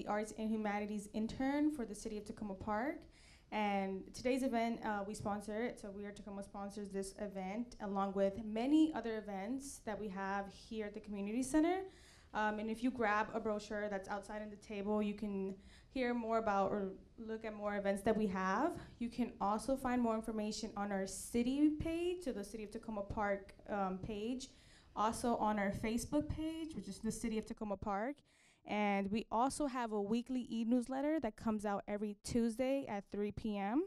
the Arts and Humanities intern for the City of Takoma Park. And today's event, we sponsor it. So We Are Takoma sponsors this event along with many other events that we have here at the community center. And if you grab a brochure that's outside on the table, you can hear more about or look at more events that we have. You can also find more information on our city page, so the City of Takoma Park page. Also on our Facebook page, which is the City of Takoma Park. And we also have a weekly e-newsletter that comes out every Tuesday at 3 p.m.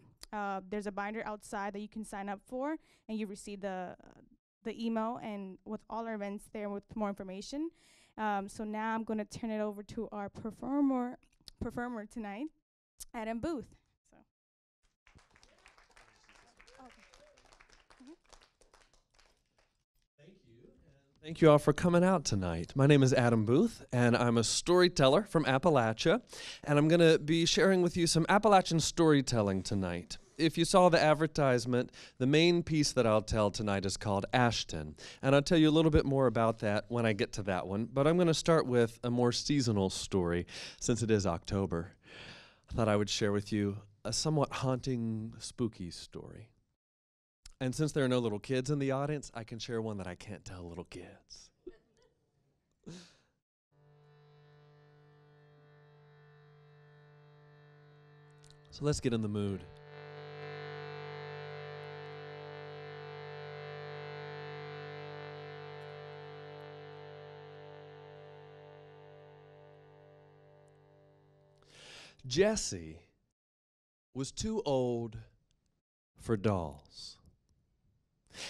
There's a binder outside that you can sign up for, and you receive the email and with all our events there with more information. So now I'm going to turn it over to our performer tonight, Adam Booth. So. Thank you all for coming out tonight. My name is Adam Booth, and I'm a storyteller from Appalachia, and I'm going to be sharing with you some Appalachian storytelling tonight. If you saw the advertisement, the main piece that I'll tell tonight is called Ashton, and I'll tell you a little bit more about that when I get to that one, but I'm going to start with a more seasonal story since it is October. I thought I would share with you a somewhat haunting, spooky story. And since there are no little kids in the audience, I can share one that I can't tell little kids. So let's get in the mood. Jessie was too old for dolls.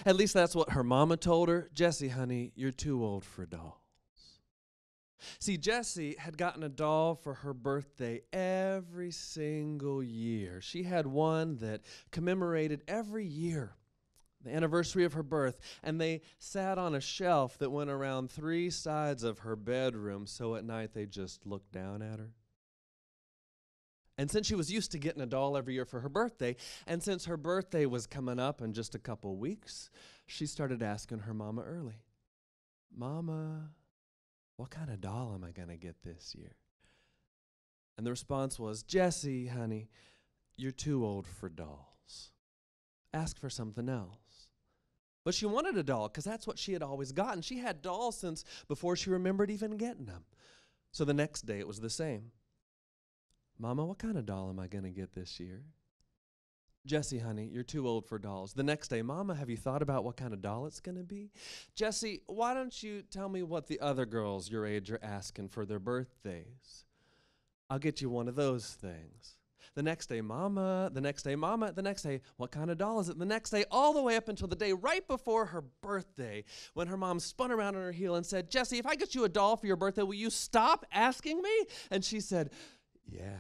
At least that's what her mama told her. Jessie, honey, you're too old for dolls. See, Jessie had gotten a doll for her birthday every single year. She had one that commemorated every year the anniversary of her birth, and they sat on a shelf that went around 3 sides of her bedroom, so at night they just looked down at her. And since she was used to getting a doll every year for her birthday, and since her birthday was coming up in just a couple weeks, she started asking her mama early, Mama, what kind of doll am I going to get this year? And the response was, Jessie, honey, you're too old for dolls. Ask for something else. But she wanted a doll because that's what she had always gotten. She had dolls since before she remembered even getting them. So the next day it was the same. Mama, what kind of doll am I going to get this year? Jessie, honey, you're too old for dolls. The next day, Mama, have you thought about what kind of doll it's going to be? Jessie, why don't you tell me what the other girls your age are asking for their birthdays? I'll get you one of those things. The next day, Mama, the next day, Mama, the next day, what kind of doll is it? The next day, all the way up until the day right before her birthday, when her mom spun around on her heel and said, Jessie, if I get you a doll for your birthday, will you stop asking me? And she said, yeah,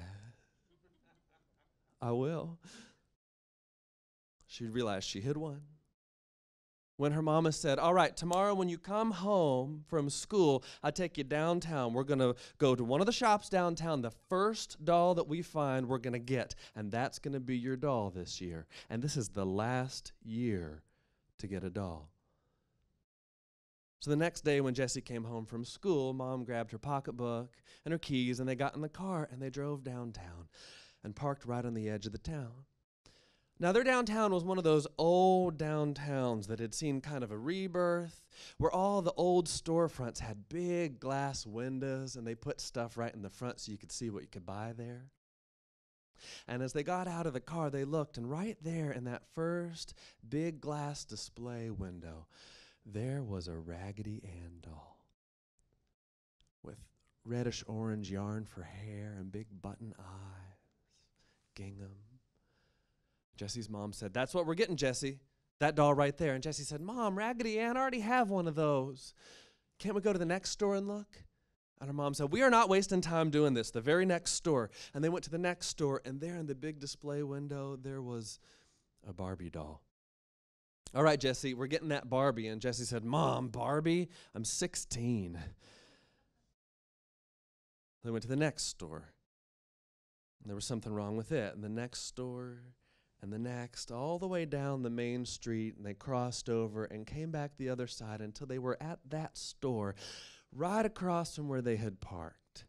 I will. She realized she had won. When her mama said, all right, tomorrow when you come home from school, I'll take you downtown. We're going to go to one of the shops downtown. The first doll that we find, we're going to get, and that's going to be your doll this year. And this is the last year to get a doll. So the next day when Jessie came home from school, Mom grabbed her pocketbook and her keys, and they got in the car, and they drove downtown and parked right on the edge of the town. Now, their downtown was one of those old downtowns that had seen kind of a rebirth, where all the old storefronts had big glass windows, and they put stuff right in the front so you could see what you could buy there. And as they got out of the car, they looked, and right there in that first big glass display window, there was a Raggedy Ann doll with reddish-orange yarn for hair and big button eyes, gingham. Jessie's mom said, that's what we're getting, Jessie, that doll right there. And Jessie said, Mom, Raggedy Ann, I already have one of those. Can't we go to the next store and look? And her mom said, we are not wasting time doing this, the very next store. And they went to the next store, and there in the big display window, there was a Barbie doll. All right, Jessie, we're getting that Barbie. And Jessie said, Mom, Barbie? I'm 16. They went to the next store. And there was something wrong with it. And the next store, and the next, all the way down the main street, and they crossed over and came back the other side until they were at that store, right across from where they had parked.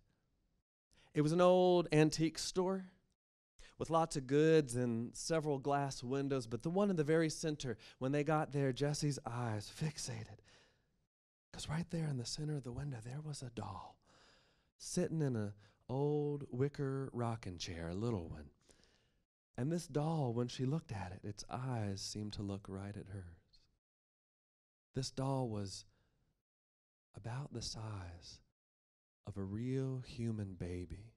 It was an old antique store with lots of goods and several glass windows, but the one in the very center, when they got there, Jesse's eyes fixated. Because right there in the center of the window, there was a doll sitting in an old wicker rocking chair, a little one. And this doll, when she looked at it, its eyes seemed to look right at hers. This doll was about the size of a real human baby.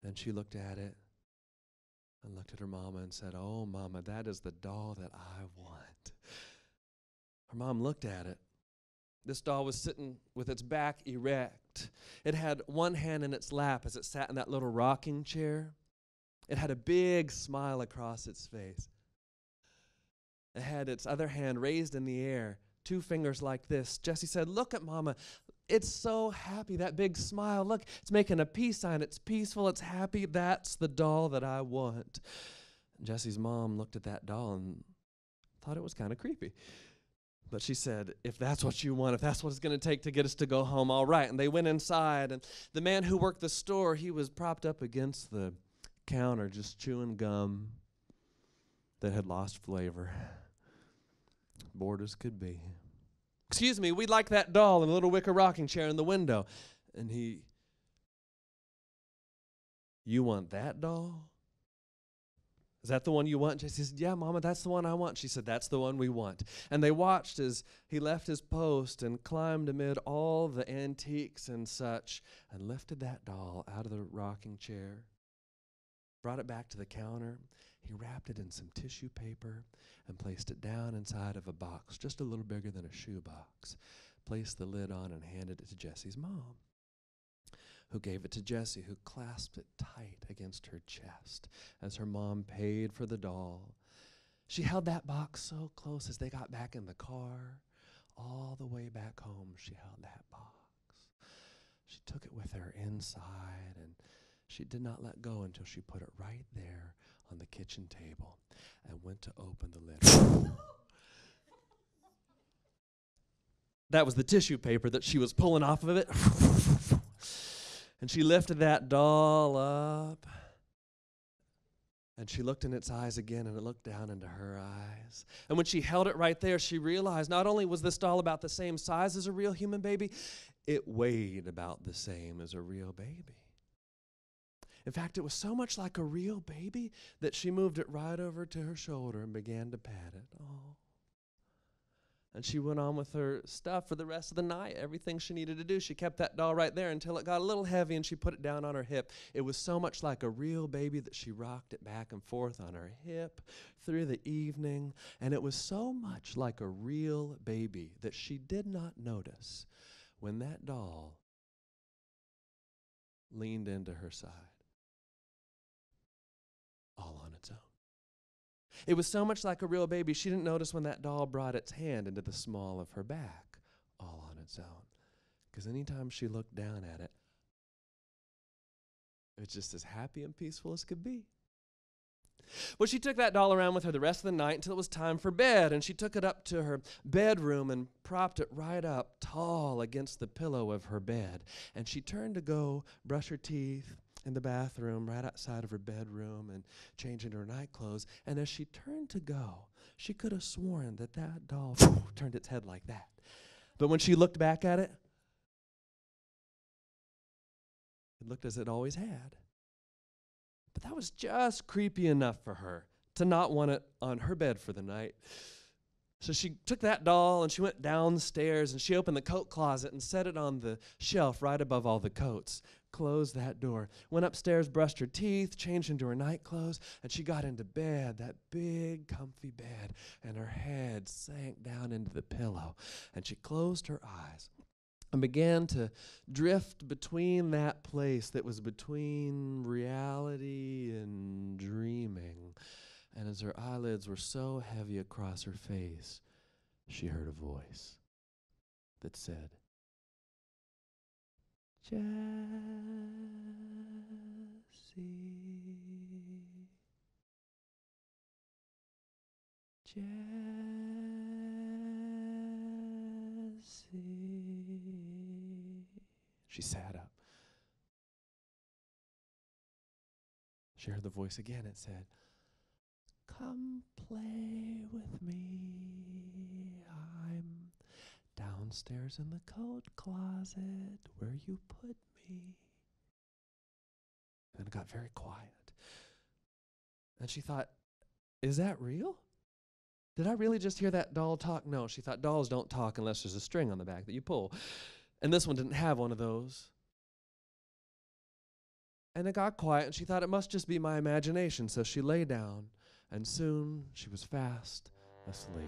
Then she looked at it and looked at her mama and said, "Oh, Mama, that is the doll that I want." Her mom looked at it. This doll was sitting with its back erect. It had one hand in its lap as it sat in that little rocking chair. It had a big smile across its face. It had its other hand raised in the air, 2 fingers like this. Jesse said, "Look at Mama. It's so happy, that big smile. Look, it's making a peace sign. It's peaceful. It's happy. That's the doll that I want." Jesse's mom looked at that doll and thought it was kind of creepy. But she said, "If that's what you want, if that's what it's going to take to get us to go home, all right." And they went inside, and the man who worked the store, he was propped up against the counter just chewing gum that had lost flavor. Bored as could be. "Excuse me, we'd like that doll in a little wicker rocking chair in the window." And "You want that doll? Is that the one you want?" Jessie said, "Yeah, Mama, that's the one I want." She said, "That's the one we want." And they watched as he left his post and climbed amid all the antiques and such and lifted that doll out of the rocking chair, brought it back to the counter. He wrapped it in some tissue paper and placed it down inside of a box, just a little bigger than a shoebox, placed the lid on and handed it to Jesse's mom, who gave it to Jessie, who clasped it tight against her chest as her mom paid for the doll. She held that box so close as they got back in the car. All the way back home, she held that box. She took it with her inside, and she did not let go until she put it right there on the kitchen table and went to open the lid. That was the tissue paper that she was pulling off of it. And she lifted that doll up, and she looked in its eyes again, and it looked down into her eyes. And when she held it right there, she realized not only was this doll about the same size as a real human baby, it weighed about the same as a real baby. In fact, it was so much like a real baby that she moved it right over to her shoulder and began to pat it. Oh. And she went on with her stuff for the rest of the night, everything she needed to do. She kept that doll right there until it got a little heavy, and she put it down on her hip. It was so much like a real baby that she rocked it back and forth on her hip through the evening. And it was so much like a real baby that she did not notice when that doll leaned into her side, all on its own. It was so much like a real baby, she didn't notice when that doll brought its hand into the small of her back, all on its own. Because anytime she looked down at it, it was just as happy and peaceful as could be. Well, she took that doll around with her the rest of the night until it was time for bed, and she took it up to her bedroom and propped it right up tall against the pillow of her bed. And she turned to go brush her teeth in the bathroom right outside of her bedroom and change into her night clothes. And as she turned to go, she could have sworn that that doll turned its head like that. But when she looked back at it, it looked as it always had. But that was just creepy enough for her to not want it on her bed for the night. So she took that doll and she went downstairs and she opened the coat closet and set it on the shelf right above all the coats. Closed that door, went upstairs, brushed her teeth, changed into her night clothes, and she got into bed, that big comfy bed, and her head sank down into the pillow. And she closed her eyes and began to drift between that place that was between reality and dreaming. And as her eyelids were so heavy across her face, she heard a voice that said, "Jessie, Jessie." She sat up. She heard the voice again. It said, "Come play with me. I'm downstairs in the coat closet where you put me." And it got very quiet. And she thought, is that real? Did I really just hear that doll talk? No, she thought dolls don't talk unless there's a string on the back that you pull. And this one didn't have one of those. And it got quiet, and she thought it must just be my imagination. So she lay down, and soon she was fast asleep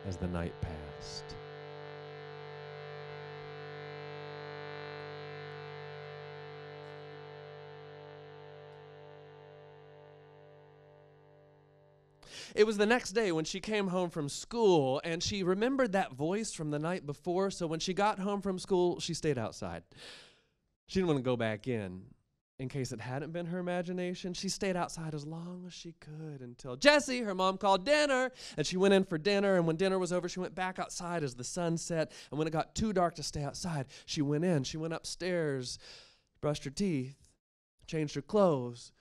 as the night passed. It was the next day when she came home from school, and she remembered that voice from the night before, so when she got home from school, she stayed outside. She didn't want to go back in case it hadn't been her imagination. She stayed outside as long as she could until Jessie, her mom, called dinner, and she went in for dinner, and when dinner was over, she went back outside as the sun set, and when it got too dark to stay outside, she went in. She went upstairs, brushed her teeth, changed her clothes,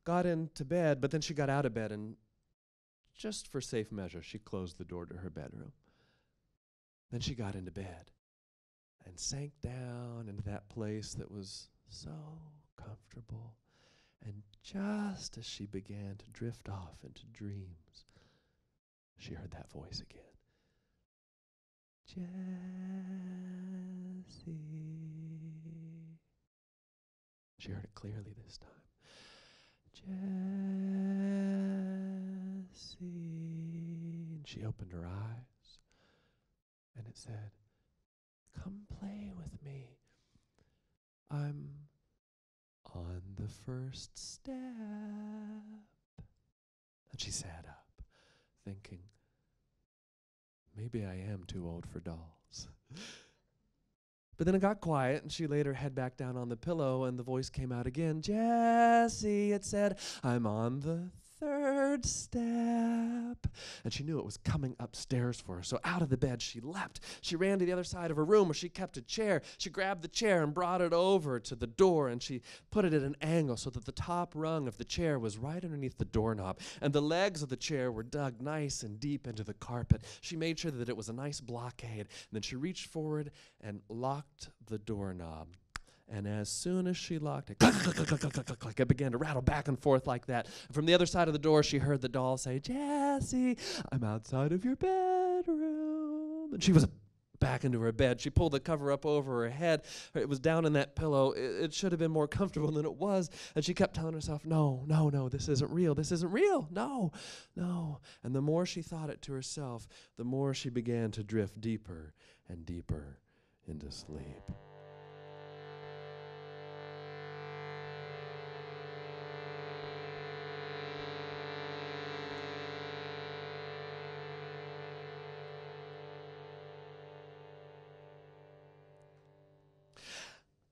got into bed, but then she got out of bed, and just for safe measure, she closed the door to her bedroom. Then she got into bed and sank down into that place that was so comfortable. And just as she began to drift off into dreams, she heard that voice again. Jessie. She heard it clearly this time. Jessie. And she opened her eyes, and it said, "Come play with me. I'm on the first step." And she sat up, thinking, maybe I am too old for dolls. But then it got quiet, and she laid her head back down on the pillow, and the voice came out again. "Jessie," it said, "I'm on the third step." And she knew it was coming upstairs for her. So out of the bed she leapt. She ran to the other side of her room where she kept a chair. She grabbed the chair and brought it over to the door, and she put it at an angle so that the top rung of the chair was right underneath the doorknob, and the legs of the chair were dug nice and deep into the carpet. She made sure that it was a nice blockade, and then she reached forward and locked the doorknob. And as soon as she locked it, click, click, click, click, click, click, click, click, it began to rattle back and forth like that. And from the other side of the door, she heard the doll say, "Jessie, I'm outside of your bedroom." And she was back into her bed. She pulled the cover up over her head. It was down in that pillow. It should have been more comfortable than it was. And she kept telling herself, no, no, no, this isn't real. This isn't real. No, no. And the more she thought it to herself, the more she began to drift deeper and deeper into sleep.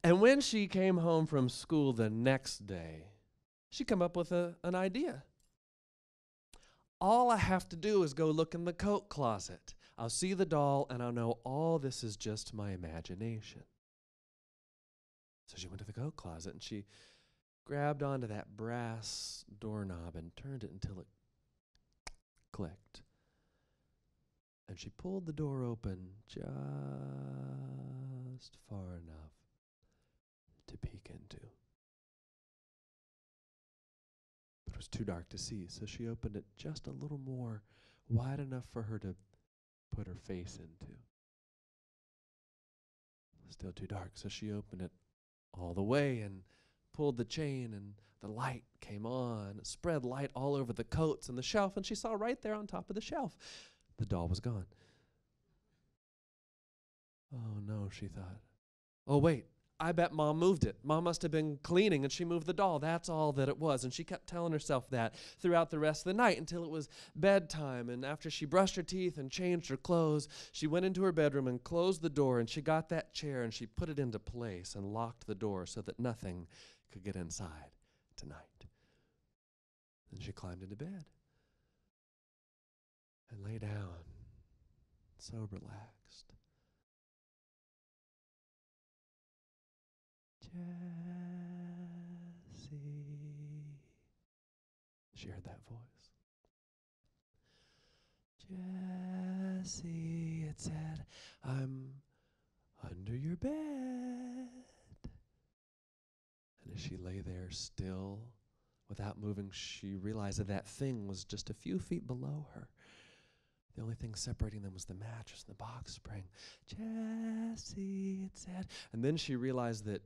And when she came home from school the next day, she came up with an idea. All I have to do is go look in the coat closet. I'll see the doll, and I'll know all this is just my imagination. So she went to the coat closet, and she grabbed onto that brass doorknob and turned it until it clicked. And she pulled the door open just far enough to peek into. But it was too dark to see, so she opened it just a little more, wide enough for her to put her face into. Still too dark, so she opened it all the way and pulled the chain, and the light came on. It spread light all over the coats and the shelf, and she saw right there on top of the shelf, the doll was gone. Oh no, she thought. Oh wait, I bet Mom moved it. Mom must have been cleaning and she moved the doll. That's all that it was. And she kept telling herself that throughout the rest of the night until it was bedtime. And after she brushed her teeth and changed her clothes, she went into her bedroom and closed the door, and she got that chair and she put it into place and locked the door so that nothing could get inside tonight. Then she climbed into bed and lay down, so relaxed. Jessie. she heard that voice. Jessie, it said, I'm under your bed. And as she lay there still, without moving, she realized that that thing was just a few feet below her. The only thing separating them was the mattress and the box spring. Jessie, it said. And then she realized that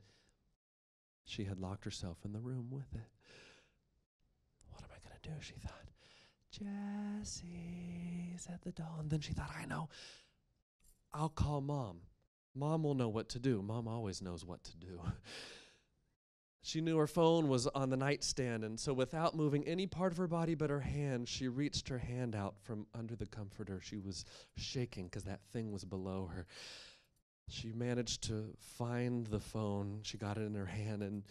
she had locked herself in the room with it. What am I going to do, she thought. Jessie, said the doll. And then she thought, I know. I'll call Mom. Mom will know what to do. Mom always knows what to do. She knew her phone was on the nightstand, and so without moving any part of her body but her hand, she reached her hand out from under the comforter. She was shaking because that thing was below her. She managed to find the phone. She got it in her hand, and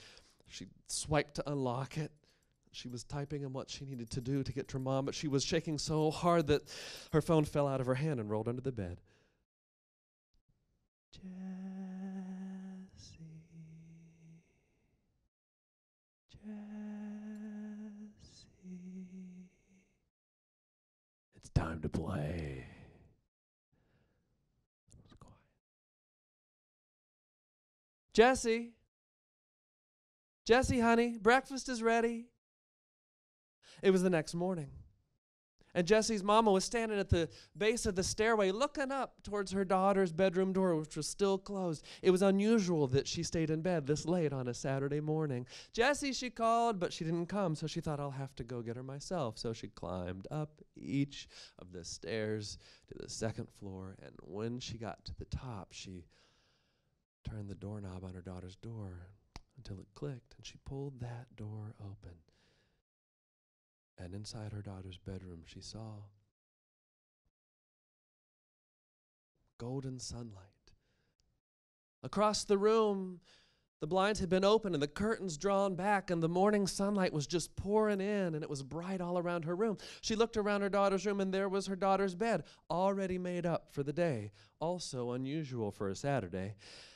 she swiped to unlock it. She was typing in what she needed to do to get to her mom, but she was shaking so hard that her phone fell out of her hand and rolled under the bed. Jessie. It's time to play. It was quiet. Jessie. Jessie, honey, breakfast is ready. It was the next morning. And Jessie's mama was standing at the base of the stairway looking up towards her daughter's bedroom door, which was still closed. It was unusual that she stayed in bed this late on a Saturday morning. Jessie, she called, but she didn't come, so she thought, I'll have to go get her myself. So she climbed up each of the stairs to the second floor, and when she got to the top, she turned the doorknob on her daughter's door until it clicked, and she pulled that door open. And inside her daughter's bedroom, she saw golden sunlight. Across the room, the blinds had been open and the curtains drawn back, and the morning sunlight was just pouring in, and it was bright all around her room. She looked around her daughter's room, and there was her daughter's bed, already made up for the day, also unusual for a Saturday.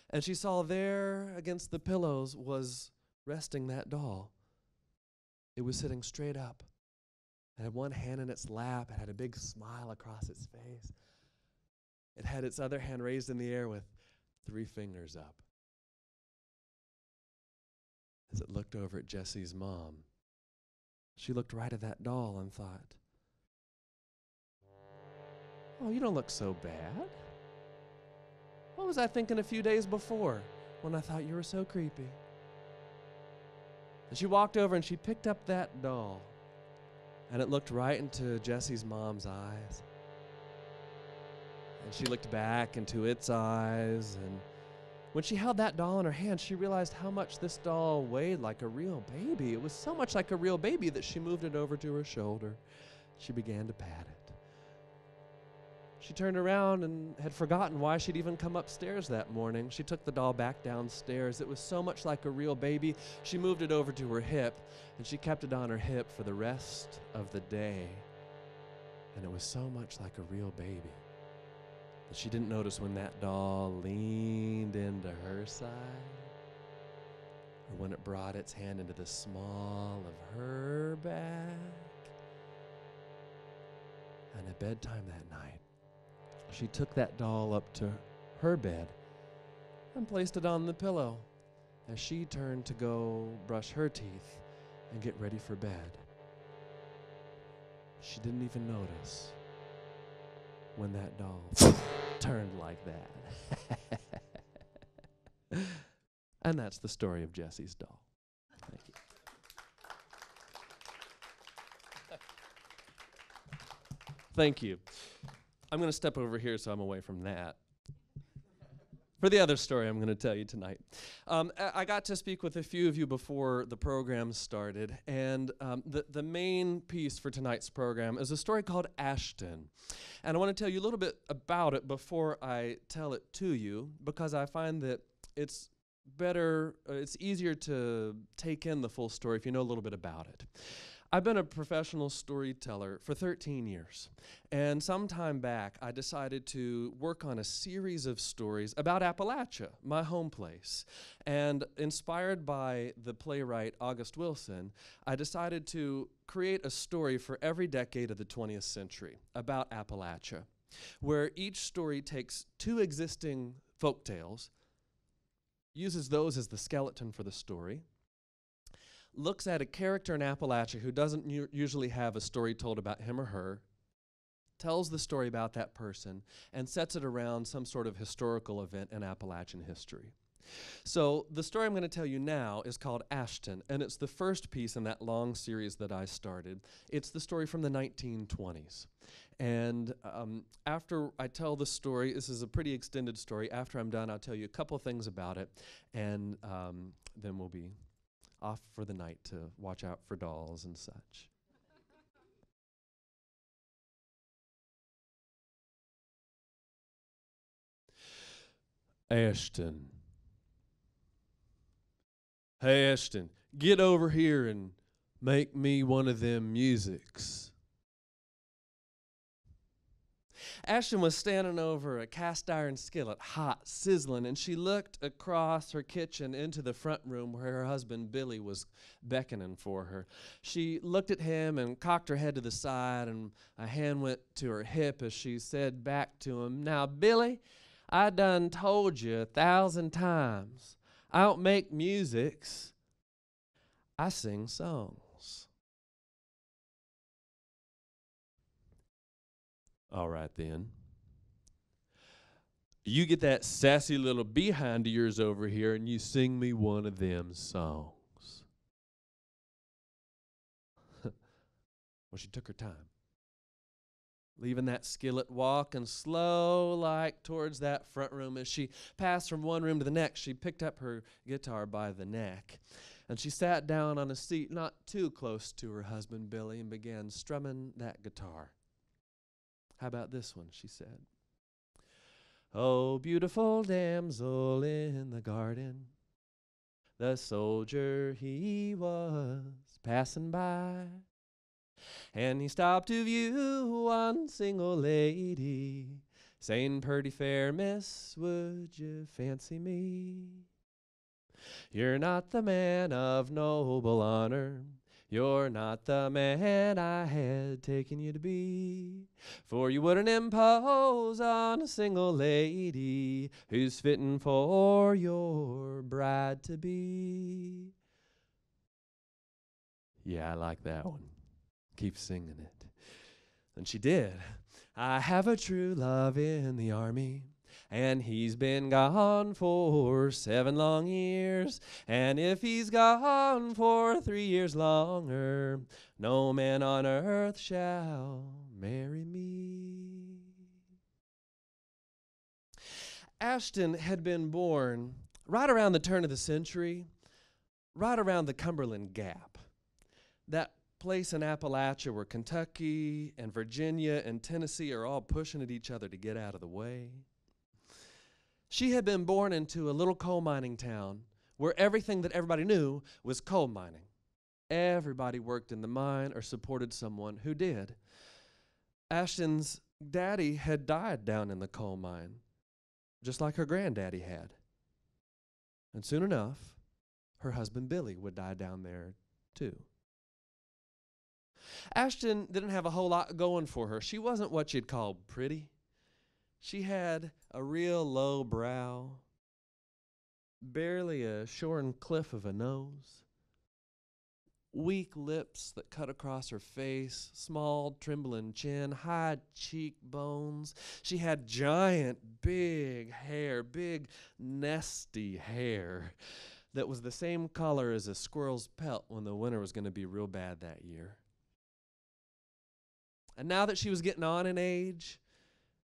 And she saw there against the pillows was resting that doll. It was sitting straight up. It had one hand in its lap. It had a big smile across its face. It had its other hand raised in the air with 3 fingers up. As it looked over at Jessie's mom, she looked right at that doll and thought, oh, you don't look so bad. What was I thinking a few days before when I thought you were so creepy? And she walked over and she picked up that doll. And it looked right into Jessie's mom's eyes. And she looked back into its eyes. And when she held that doll in her hand, she realized how much this doll weighed like a real baby. It was so much like a real baby that she moved it over to her shoulder. She began to pat it. She turned around and had forgotten why she'd even come upstairs that morning. She took the doll back downstairs. It was so much like a real baby. She moved it over to her hip, and she kept it on her hip for the rest of the day. And it was so much like a real baby that she didn't notice when that doll leaned into her side, or when it brought its hand into the small of her back. And at bedtime that night, she took that doll up to her bed and placed it on the pillow as she turned to go brush her teeth and get ready for bed. She didn't even notice when that doll turned like that. And that's the story of Jessie's doll. Thank you. Thank you. I'm going to step over here so I'm away from that. For the other story I'm going to tell you tonight. I got to speak with a few of you before the program started, and the main piece for tonight's program is a story called Ashton. And I want to tell you a little bit about it before I tell it to you, because I find that it's easier to take in the full story if you know a little bit about it. I've been a professional storyteller for 13 years, and some time back I decided to work on a series of stories about Appalachia, my home place. And inspired by the playwright August Wilson, I decided to create a story for every decade of the 20th century about Appalachia, where each story takes two existing folk tales, uses those as the skeleton for the story, looks at a character in Appalachia who doesn't usually have a story told about him or her, tells the story about that person, and sets it around some sort of historical event in Appalachian history. So the story I'm going to tell you now is called Ashton, and it's the first piece in that long series that I started. It's the story from the 1920s. And after I tell the story, this is a pretty extended story. After I'm done, I'll tell you a couple things about it, and then we'll be off for the night to watch out for dolls and such. Ashton. Hey, Ashton, get over here and make me one of them musics. Ashton was standing over a cast iron skillet, hot, sizzling, and she looked across her kitchen into the front room where her husband Billy was beckoning for her. She looked at him and cocked her head to the side, and a hand went to her hip as she said back to him, "Now, Billy, I done told you 1,000 times, I don't make musics, I sing songs." All right, then. You get that sassy little behind of yours over here and you sing me one of them songs. Well, she took her time, leaving that skillet walking slow like towards that front room. As she passed from one room to the next, she picked up her guitar by the neck, and she sat down on a seat not too close to her husband Billy and began strumming that guitar. "How about this one?" she said. "Oh, beautiful damsel in the garden, the soldier he was passing by, and he stopped to view one single lady, saying, 'Purty fair miss, would you fancy me? You're not the man of noble honor, you're not the man I had taken you to be, for you wouldn't impose on a single lady who's fitting for your bride to be.'" Yeah, I like that one. Keep singing it. And she did. "I have a true love in the army, and he's been gone for 7 long years. And if he's gone for 3 years longer, no man on earth shall marry me." Ashton had been born right around the turn of the century, right around the Cumberland Gap, that place in Appalachia where Kentucky and Virginia and Tennessee are all pushing at each other to get out of the way. She had been born into a little coal mining town where everything that everybody knew was coal mining. Everybody worked in the mine or supported someone who did. Ashton's daddy had died down in the coal mine, just like her granddaddy had. And soon enough, her husband Billy would die down there too. Ashton didn't have a whole lot going for her. She wasn't what you'd call pretty. She had a real low brow, barely a shorn cliff of a nose, weak lips that cut across her face, small trembling chin, high cheekbones. She had giant, big hair, big, nesty hair that was the same color as a squirrel's pelt when the winter was going to be real bad that year. And now that she was getting on in age,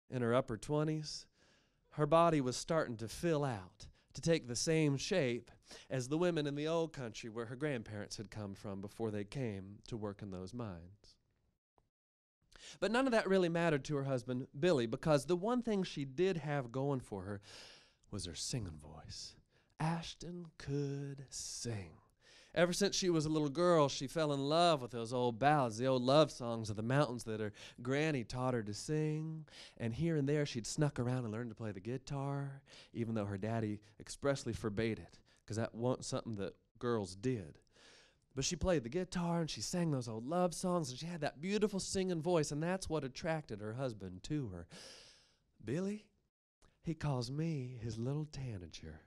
in her upper 20s, her body was starting to fill out, to take the same shape as the women in the old country where her grandparents had come from before they came to work in those mines. But none of that really mattered to her husband, Billy, because the one thing she did have going for her was her singing voice. Ashton could sing. Ever since she was a little girl, she fell in love with those old ballads, the old love songs of the mountains that her granny taught her to sing. And here and there, she'd snuck around and learned to play the guitar, even though her daddy expressly forbade it, because that wasn't something that girls did. But she played the guitar, and she sang those old love songs, and she had that beautiful singing voice, and that's what attracted her husband to her. Billy, he calls me his little tanager.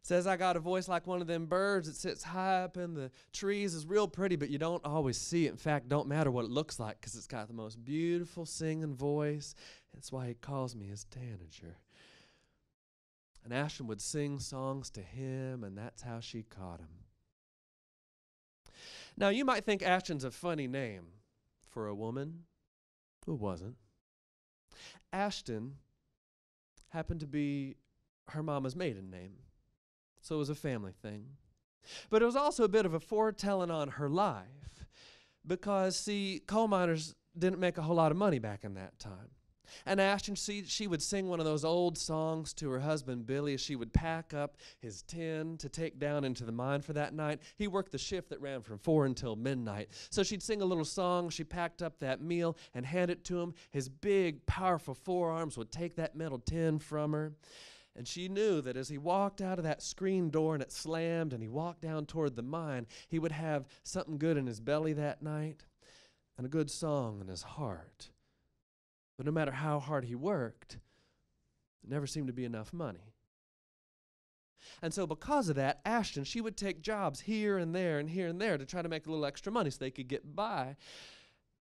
Says I got a voice like one of them birds that sits high up in the trees, is real pretty, but you don't always see it. In fact, don't matter what it looks like, because it's got the most beautiful singing voice. That's why he calls me his tanager. And Ashton would sing songs to him, and that's how she caught him. Now, you might think Ashton's a funny name for a woman who wasn't. Ashton happened to be her mama's maiden name. So it was a family thing. But it was also a bit of a foretelling on her life because, see, coal miners didn't make a whole lot of money back in that time. And Ashton, she would sing one of those old songs to her husband, Billy, as she would pack up his tin to take down into the mine for that night. He worked the shift that ran from 4 until midnight. So she'd sing a little song. She packed up that meal and handed it to him. His big, powerful forearms would take that metal tin from her. And she knew that as he walked out of that screen door and it slammed and he walked down toward the mine, he would have something good in his belly that night and a good song in his heart. But no matter how hard he worked, there never seemed to be enough money. And so because of that, Ashton, she would take jobs here and there and here and there to try to make a little extra money so they could get by.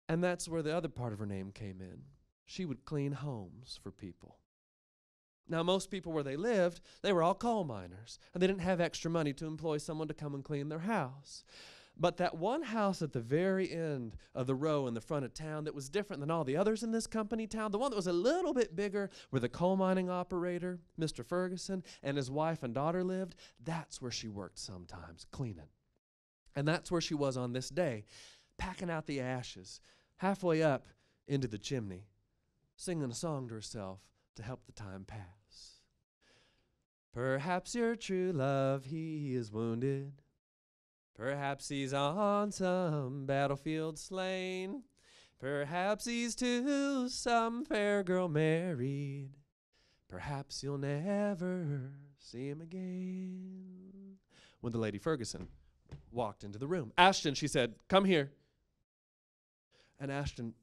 And that's where the other part of her name came in. She would clean homes for people. Now, most people where they lived, they were all coal miners, and they didn't have extra money to employ someone to come and clean their house. But that one house at the very end of the row in the front of town that was different than all the others in this company town, the one that was a little bit bigger where the coal mining operator, Mr. Ferguson, and his wife and daughter lived, that's where she worked sometimes, cleaning. And that's where she was on this day, packing out the ashes, halfway up into the chimney, singing a song to herself to help the time pass. Perhaps your true love, he is wounded. Perhaps he's on some battlefield slain. Perhaps he's to some fair girl married. Perhaps you'll never see him again. When the Lady Ferguson walked into the room. Ashton, she said, come here. And Ashton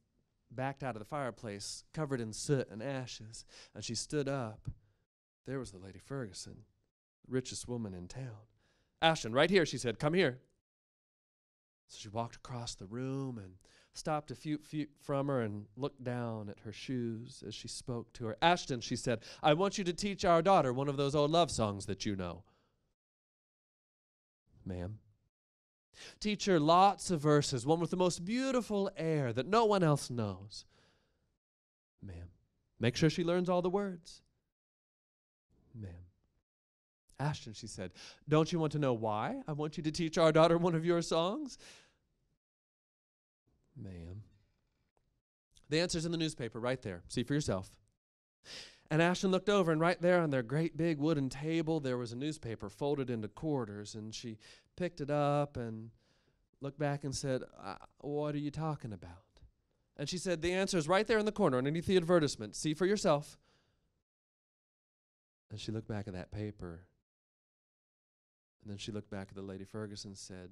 backed out of the fireplace, covered in soot and ashes, and she stood up. There was the Lady Ferguson, the richest woman in town. Ashton, right here, she said, come here. So she walked across the room and stopped a few feet from her and looked down at her shoes as she spoke to her. Ashton, she said, I want you to teach our daughter one of those old love songs that you know. Ma'am. Teach her lots of verses, one with the most beautiful air that no one else knows. Ma'am. Make sure she learns all the words. Ma'am. Ashton, she said, don't you want to know why I want you to teach our daughter one of your songs? Ma'am. The answer's in the newspaper right there. See for yourself. And Ashton looked over, and right there on their great big wooden table, there was a newspaper folded into quarters, and she picked it up and looked back and said, what are you talking about? And she said, the answer's right there in the corner underneath the advertisement. See for yourself. And she looked back at that paper. And then she looked back at the Lady Ferguson and said,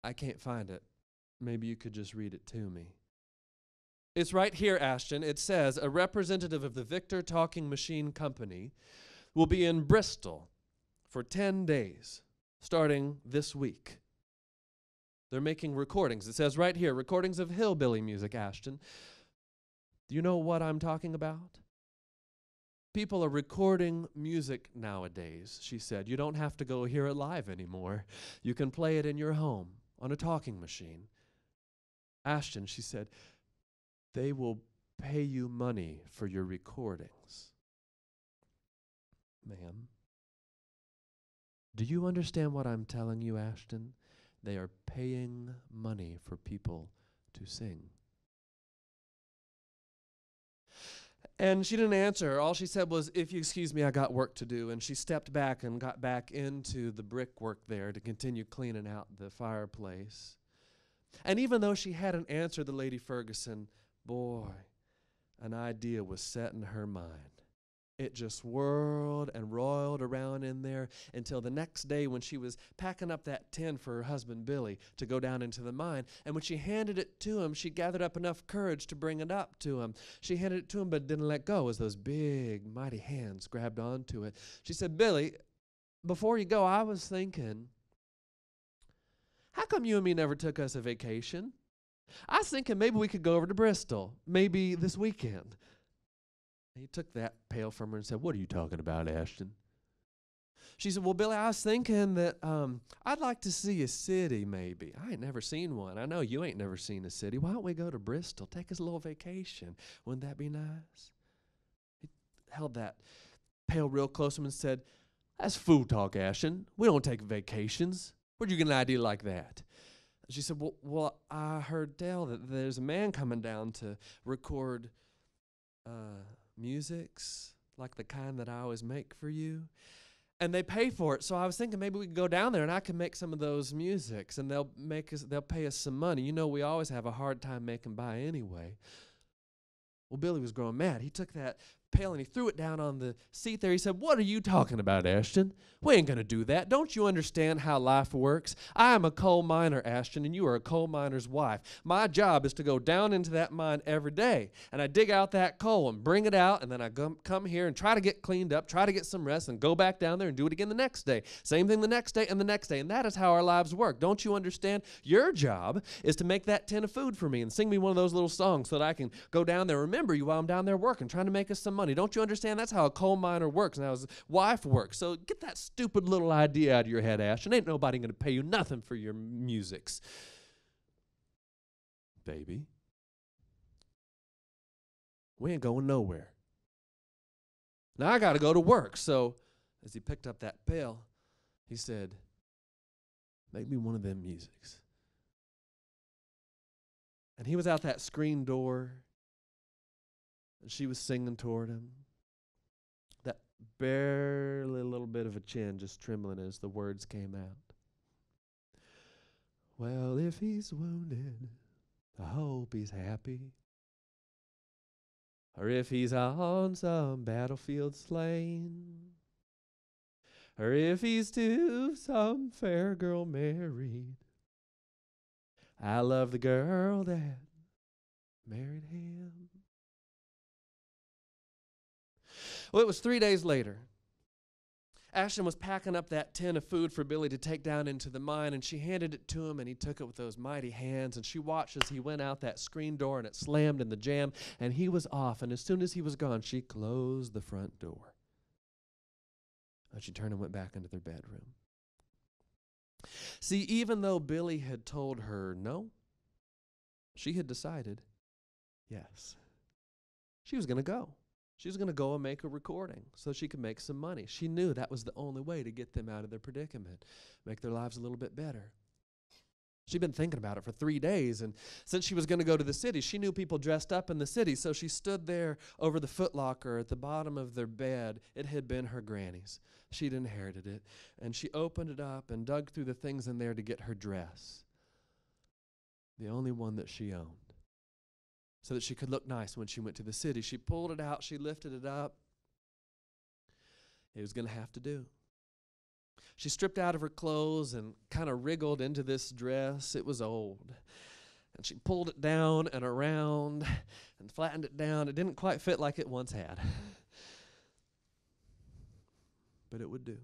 I can't find it. Maybe you could just read it to me. It's right here, Ashton. It says, a representative of the Victor Talking Machine Company will be in Bristol for 10 days, starting this week. They're making recordings. It says right here, recordings of hillbilly music, Ashton. Do you know what I'm talking about? People are recording music nowadays, she said. You don't have to go hear it live anymore. You can play it in your home on a talking machine. Ashton, she said, they will pay you money for your recordings. Ma'am, do you understand what I'm telling you, Ashton? They are paying money for people to sing. And she didn't answer her. All she said was, "If you excuse me, I got work to do." And she stepped back and got back into the brickwork there to continue cleaning out the fireplace. And even though she hadn't answered the Lady Ferguson, boy, an idea was set in her mind. It just whirled and roiled around in there until the next day when she was packing up that tin for her husband Billy to go down into the mine. And when she handed it to him, she gathered up enough courage to bring it up to him. She handed it to him but didn't let go as those big, mighty hands grabbed onto it. She said, "Billy, before you go, I was thinking, how come you and me never took us a vacation? I was thinking maybe we could go over to Bristol, maybe this weekend." He took that pail from her and said, "What are you talking about, Ashton?" She said, "Well, Billy, I was thinking that I'd like to see a city maybe. I ain't never seen one. I know you ain't never seen a city. Why don't we go to Bristol, take us a little vacation? Wouldn't that be nice?" He held that pail real close to him and said, "That's fool talk, Ashton. We don't take vacations. Where'd you get an idea like that?" She said, well, I heard tell that there's a man coming down to record musics like the kind that I always make for you, and they pay for it. So I was thinking maybe we could go down there and I can make some of those musics, and they'll pay us some money. You know, we always have a hard time making by anyway. Well, Billy was growing mad. He took that pail and he threw it down on the seat there. He said, "What are you talking about, Ashton? We ain't going to do that. Don't you understand how life works? I am a coal miner, Ashton, and you are a coal miner's wife. My job is to go down into that mine every day, and I dig out that coal and bring it out, and then I come here and try to get cleaned up, try to get some rest, and go back down there and do it again the next day. Same thing the next day and the next day, and that is how our lives work. Don't you understand? Your job is to make that tin of food for me and sing me one of those little songs so that I can go down there and remember you while I'm down there working, trying to make us some money. Don't you understand? That's how a coal miner works and how his wife works. So get that stupid little idea out of your head, Ashton. Ain't nobody going to pay you nothing for your musics." "Baby, we ain't going nowhere. Now I got to go to work." So as he picked up that pail, he said, "Make me one of them musics." And he was out that screen door, and she was singing toward him. That barely little bit of a chin just trembling as the words came out. "Well, if he's wounded, I hope he's happy. Or if he's on some battlefield slain. Or if he's to some fair girl married. I love the girl that married him." Well, it was 3 days later. Ashton was packing up that tin of food for Billy to take down into the mine, and she handed it to him, and he took it with those mighty hands, and she watched as he went out that screen door, and it slammed in the jamb, and he was off, and as soon as he was gone, she closed the front door. And she turned and went back into their bedroom. See, even though Billy had told her no, she had decided yes. She was going to go. She was going to go and make a recording so she could make some money. She knew that was the only way to get them out of their predicament, make their lives a little bit better. She'd been thinking about it for 3 days, and since she was going to go to the city, she knew people dressed up in the city, so she stood there over the footlocker at the bottom of their bed. It had been her granny's. She'd inherited it, and she opened it up and dug through the things in there to get her dress, the only one that she owned, so that she could look nice when she went to the city. She pulled it out. She lifted it up. It was going to have to do. She stripped out of her clothes and kind of wriggled into this dress. It was old. And she pulled it down and around and flattened it down. It didn't quite fit like it once had. But it would do.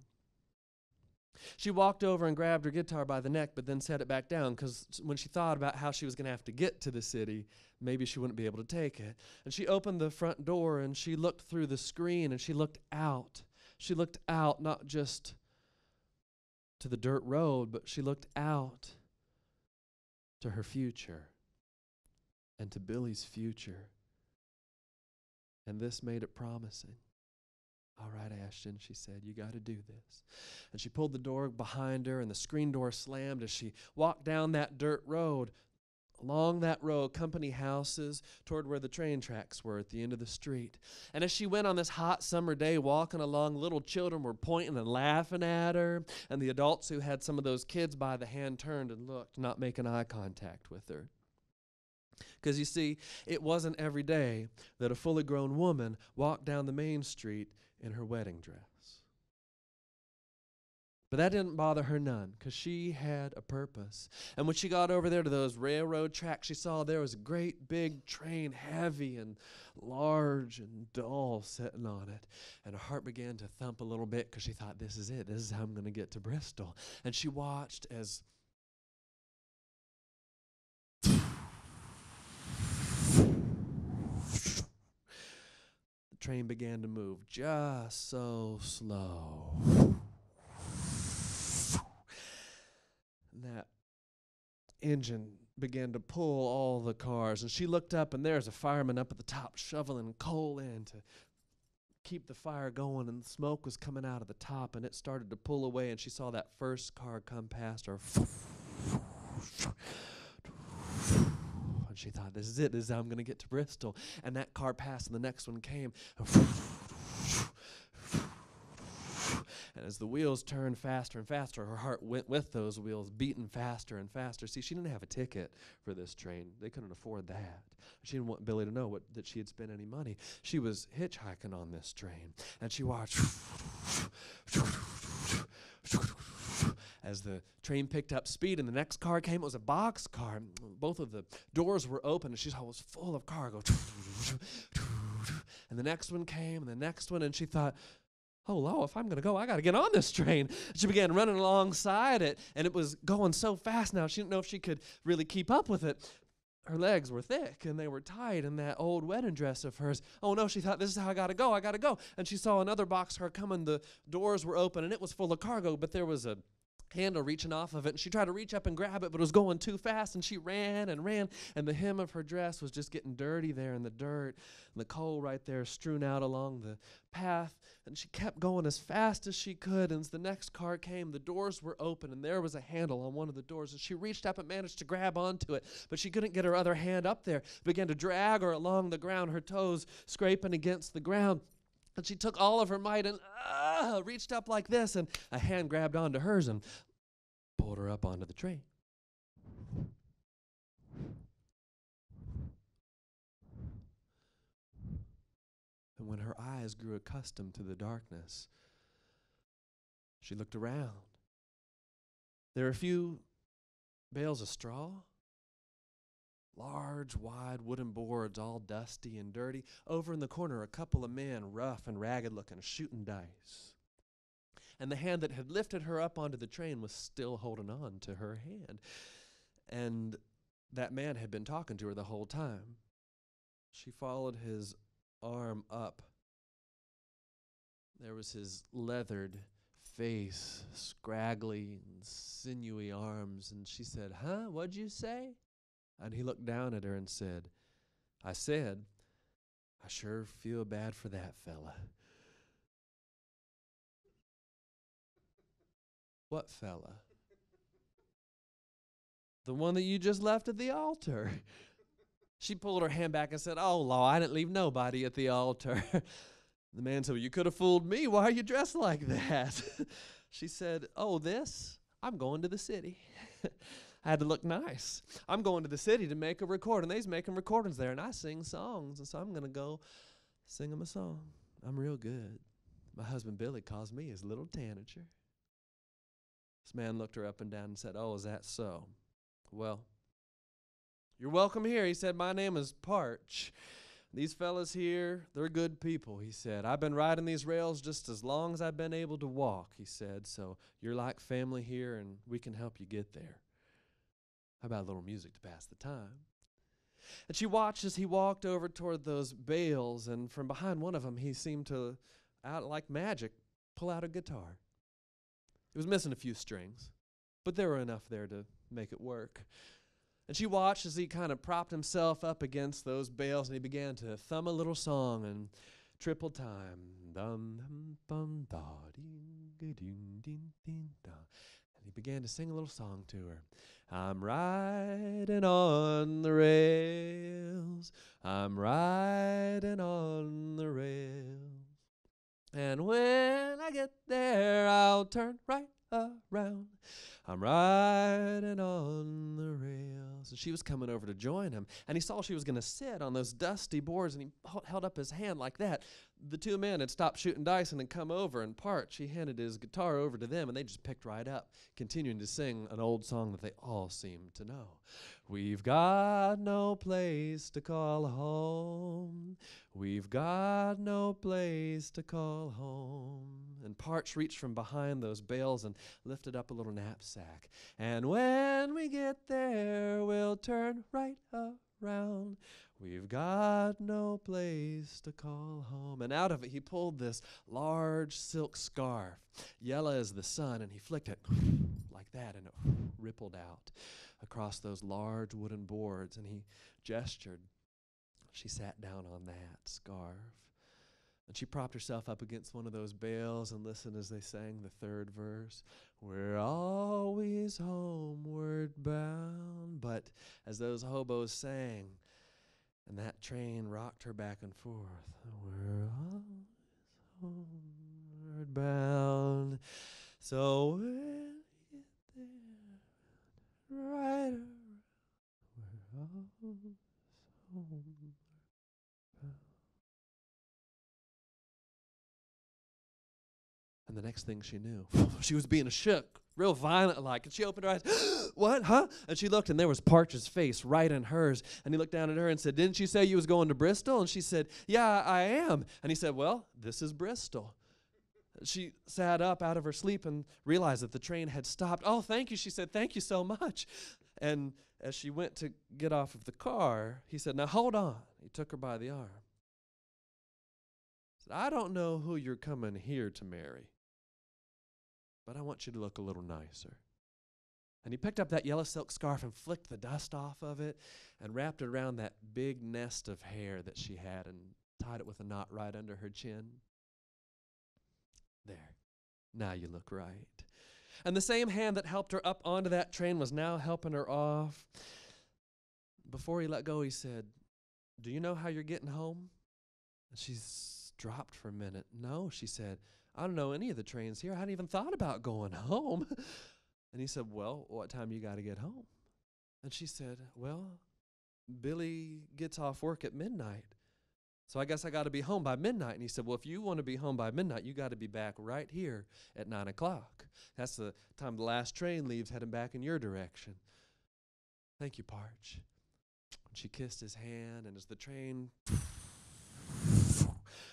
She walked over and grabbed her guitar by the neck, but then set it back down because when she thought about how she was going to have to get to the city, maybe she wouldn't be able to take it. And she opened the front door and she looked through the screen and she looked out. She looked out not just to the dirt road, but she looked out to her future and to Billy's future. And this made it promising. "All right, Ashton," she said, "you got to do this." And she pulled the door behind her, and the screen door slammed as she walked down that dirt road. along that row of company houses toward where the train tracks were at the end of the street. And as she went on this hot summer day walking along, little children were pointing and laughing at her, and the adults who had some of those kids by the hand turned and looked, not making eye contact with her. Because you see, it wasn't every day that a fully grown woman walked down the main street in her wedding dress. But that didn't bother her none, because she had a purpose. And when she got over there to those railroad tracks, she saw there was a great big train, heavy and large and dull, sitting on it. And her heart began to thump a little bit, because she thought, this is it. This is how I'm going to get to Bristol. And she watched as the train began to move just so slow. That engine began to pull all the cars, and she looked up, and there's a fireman up at the top shoveling coal in to keep the fire going, and the smoke was coming out of the top, and it started to pull away, and she saw that first car come past her. And she thought, this is it. This is how I'm going to get to Bristol. And that car passed, and the next one came. And as the wheels turned faster and faster, her heart went with those wheels, beating faster and faster. See, she didn't have a ticket for this train. They couldn't afford that. She didn't want Billy to know that she had spent any money. She was hitchhiking on this train, and she watched as the train picked up speed, and the next car came. It was a box car. Both of the doors were open, and she saw it was full of cargo. And the next one came, and the next one, and she thought, oh, Lord, if I'm going to go, I got to get on this train. She began running alongside it, and it was going so fast now, she didn't know if she could really keep up with it. Her legs were thick, and they were tight in that old wedding dress of hers. Oh, no, she thought, this is how I got to go. I got to go. And she saw another boxcar coming. The doors were open, and it was full of cargo, but there was a handle reaching off of it, and she tried to reach up and grab it, but it was going too fast, and she ran and ran, and the hem of her dress was just getting dirty there in the dirt, and the coal right there strewn out along the path, and she kept going as fast as she could, and as the next car came, the doors were open, and there was a handle on one of the doors, and she reached up and managed to grab onto it, but she couldn't get her other hand up there. It began to drag her along the ground, her toes scraping against the ground. And she took all of her might and reached up like this, and a hand grabbed onto hers and pulled her up onto the train. And when her eyes grew accustomed to the darkness, she looked around. There were a few bales of straw, large, wide wooden boards, all dusty and dirty. Over in the corner, a couple of men, rough and ragged looking, shooting dice. And the hand that had lifted her up onto the train was still holding on to her hand. And that man had been talking to her the whole time. She followed his arm up. There was his leathered face, scraggly and sinewy arms, and she said, "Huh? What'd you say?" And he looked down at her and said, "I said, I sure feel bad for that fella." "What fella?" "The one that you just left at the altar." She pulled her hand back and said, "Oh, Law, I didn't leave nobody at the altar." The man said, "Well, you could have fooled me. Why are you dressed like that?" She said, "Oh, this? I'm going to the city." I had to look nice. "I'm going to the city to make a recording. They's making recordings there, and I sing songs, and so I'm going to go sing them a song. I'm real good. My husband Billy calls me his little tanager." This man looked her up and down and said, "Oh, is that so? Well, you're welcome here." He said, "My name is Parch. These fellas here, they're good people," he said. "I've been riding these rails just as long as I've been able to walk," he said. "So you're like family here, and we can help you get there. How about a little music to pass the time?" And she watched as he walked over toward those bales, and from behind one of them, he seemed to, out like magic, pull out a guitar. It was missing a few strings, but there were enough there to make it work. And she watched as he kind of propped himself up against those bales, and he began to thum a little song in triple time. Dum dum bum da ding ding ding ding da. And he began to sing a little song to her. I'm riding on the rails. I'm riding on the rails. And when I get there, I'll turn right around. I'm riding on the rails. And she was coming over to join him. And he saw she was going to sit on those dusty boards, and he held up his hand like that. The two men had stopped shooting dice and had come over, and Parch, he handed his guitar over to them, and they just picked right up, continuing to sing an old song that they all seemed to know. We've got no place to call home. We've got no place to call home. And Parch reached from behind those bales and lifted up a little knapsack. And when we get there, we'll turn right around. We've got no place to call home. And out of it, he pulled this large silk scarf, yellow as the sun, and he flicked it like that, and it rippled out across those large wooden boards, and he gestured. She sat down on that scarf, and she propped herself up against one of those bales and listened as they sang the third verse. We're always homeward bound. But as those hobos sang, and that train rocked her back and forth, we're always homeward bound. So when we get there, right around, we're always homeward bound. And the next thing she knew, she was being shook, real violent-like, and she opened her eyes. What, huh? And she looked, and there was Parch's face right in hers. And he looked down at her and said, didn't you say you was going to Bristol? And she said, yeah, I am. And he said, well, this is Bristol. She sat up out of her sleep and realized that the train had stopped. Oh, thank you, she said, thank you so much. And as she went to get off of the car, he said, now hold on. He took her by the arm. He said, I don't know who you're coming here to marry, but I want you to look a little nicer. And he picked up that yellow silk scarf and flicked the dust off of it and wrapped it around that big nest of hair that she had and tied it with a knot right under her chin. There. Now you look right. And the same hand that helped her up onto that train was now helping her off. Before he let go, he said, do you know how you're getting home? And she's dropped for a minute. No, she said, I don't know any of the trains here. I hadn't even thought about going home. And he said, well, what time you got to get home? And she said, well, Billy gets off work at midnight, so I guess I got to be home by midnight. And he said, well, if you want to be home by midnight, you got to be back right here at 9 o'clock. That's the time the last train leaves heading back in your direction. Thank you, Parch. And she kissed his hand, and as the train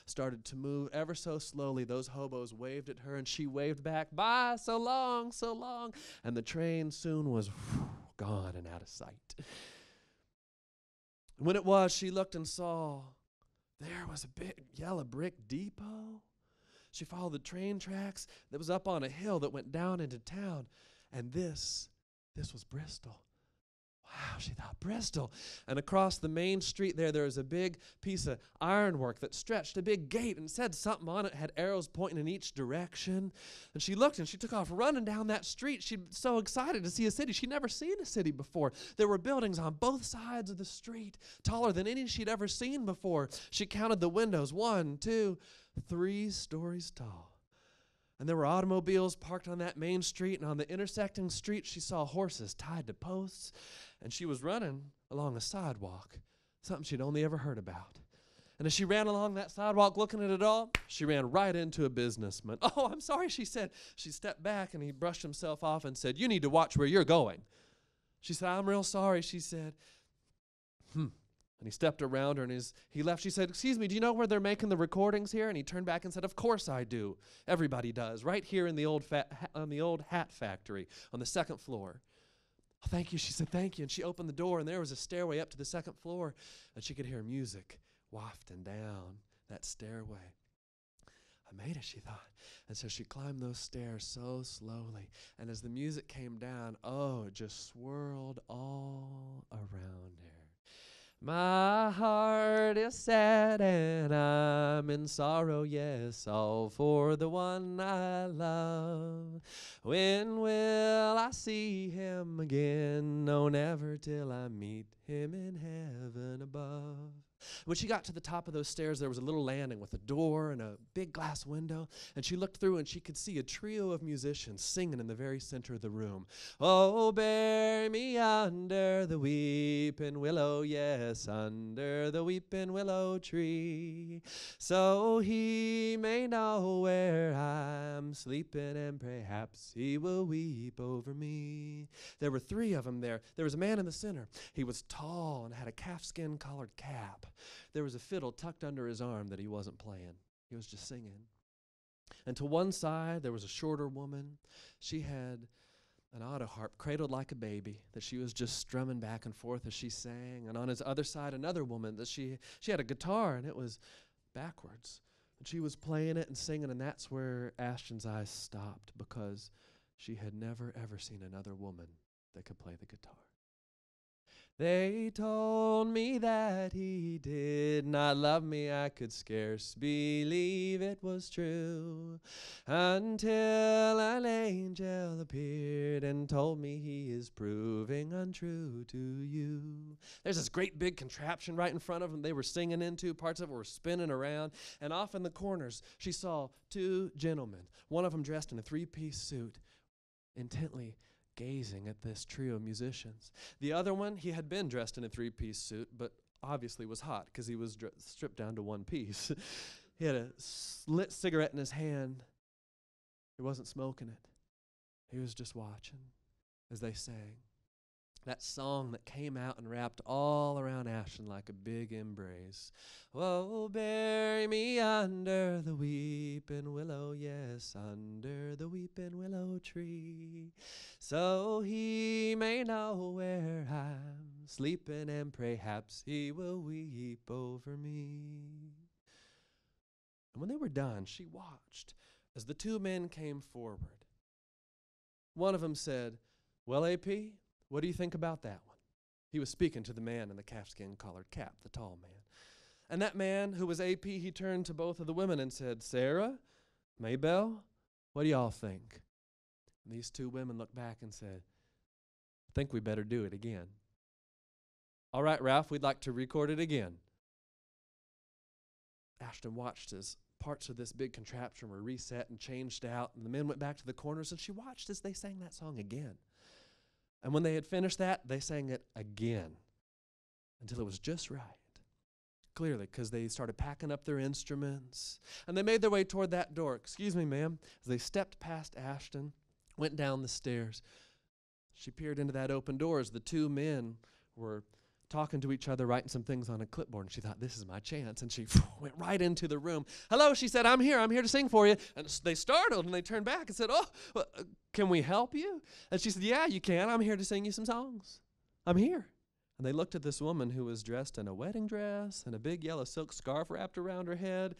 started to move ever so slowly, those hobos waved at her, and she waved back, bye, so long, so long. And the train soon was gone and out of sight. When it was, she looked and saw there was a big yellow brick depot. She followed the train tracks that was up on a hill that went down into town. And this was Bristol. Wow, she thought, Bristol. And across the main street there was a big piece of ironwork that stretched, a big gate, and said something on it, had arrows pointing in each direction. And she looked, and she took off running down that street. She was so excited to see a city. She'd never seen a city before. There were buildings on both sides of the street, taller than any she'd ever seen before. She counted the windows, 1, 2, 3 stories tall. And there were automobiles parked on that main street, and on the intersecting street she saw horses tied to posts, and she was running along a sidewalk, something she'd only ever heard about. And as she ran along that sidewalk looking at it all, she ran right into a businessman. Oh, I'm sorry, she said. She stepped back, and he brushed himself off and said, you need to watch where you're going. She said, I'm real sorry, she said. And he stepped around her, and he left. She said, excuse me, do you know where they're making the recordings here? And he turned back and said, of course I do. Everybody does. Right here in the old hat factory on the second floor. Oh, thank you, she said, thank you. And she opened the door, and there was a stairway up to the second floor, and she could hear music wafting down that stairway. I made it, she thought. And so she climbed those stairs so slowly. And as the music came down, oh, it just swirled all around her. My heart is sad and I'm in sorrow, yes, all for the one I love. When will I see him again? No, never till I meet him in heaven above. When she got to the top of those stairs, there was a little landing with a door and a big glass window, and she looked through and she could see a trio of musicians singing in the very center of the room. Oh, bury me under the weepin' willow, yes, under the weepin' willow tree, so he may know where I'm sleeping, and perhaps he will weep over me. There were three of them there. There was a man in the center. He was tall and had a calfskin collared cap. There was a fiddle tucked under his arm that he wasn't playing. He was just singing. And to one side, there was a shorter woman. She had an auto harp cradled like a baby that she was just strumming back and forth as she sang. And on his other side, another woman that she had a guitar, and it was backwards. And she was playing it and singing, and that's where Ashton's eyes stopped, because she had never, ever seen another woman that could play the guitar. They told me that he did not love me. I could scarce believe it was true, until an angel appeared and told me he is proving untrue to you. There's this great big contraption right in front of them they were singing into. Parts of it were spinning around, and off in the corners she saw two gentlemen, one of them dressed in a three-piece suit, intently gazing at this trio of musicians. The other one, he had been dressed in a three-piece suit, but obviously was hot because he was stripped down to one piece. He had a lit cigarette in his hand. He wasn't smoking it. He was just watching as they sang that song that came out and wrapped all around Ashton like a big embrace. Oh, bury me under the weepin' willow, yes, under the weepin' willow tree, so he may know where I'm sleeping, and perhaps he will weep over me. And when they were done, she watched as the two men came forward. One of them said, "Well, AP, what do you think about that one?" He was speaking to the man in the calfskin collared cap, the tall man. And that man, who was AP, he turned to both of the women and said, "Sarah, Maybelle, what do y'all think?" And these two women looked back and said, "I think we better do it again." "All right, Ralph, we'd like to record it again." Ashton watched as parts of this big contraption were reset and changed out, and the men went back to the corners, and she watched as they sang that song again. And when they had finished that, they sang it again until it was just right. Clearly, because they started packing up their instruments, and they made their way toward that door. "Excuse me, ma'am." As they stepped past Ashton, went down the stairs, she peered into that open door as the two men were talking to each other, writing some things on a clipboard, and she thought, this is my chance, and she went right into the room. "Hello," she said, I'm here to sing for you." And they startled, and they turned back and said, "Oh, can we help you?" And she said, "Yeah, you can. I'm here to sing you some songs. I'm here." And they looked at this woman who was dressed in a wedding dress and a big yellow silk scarf wrapped around her head.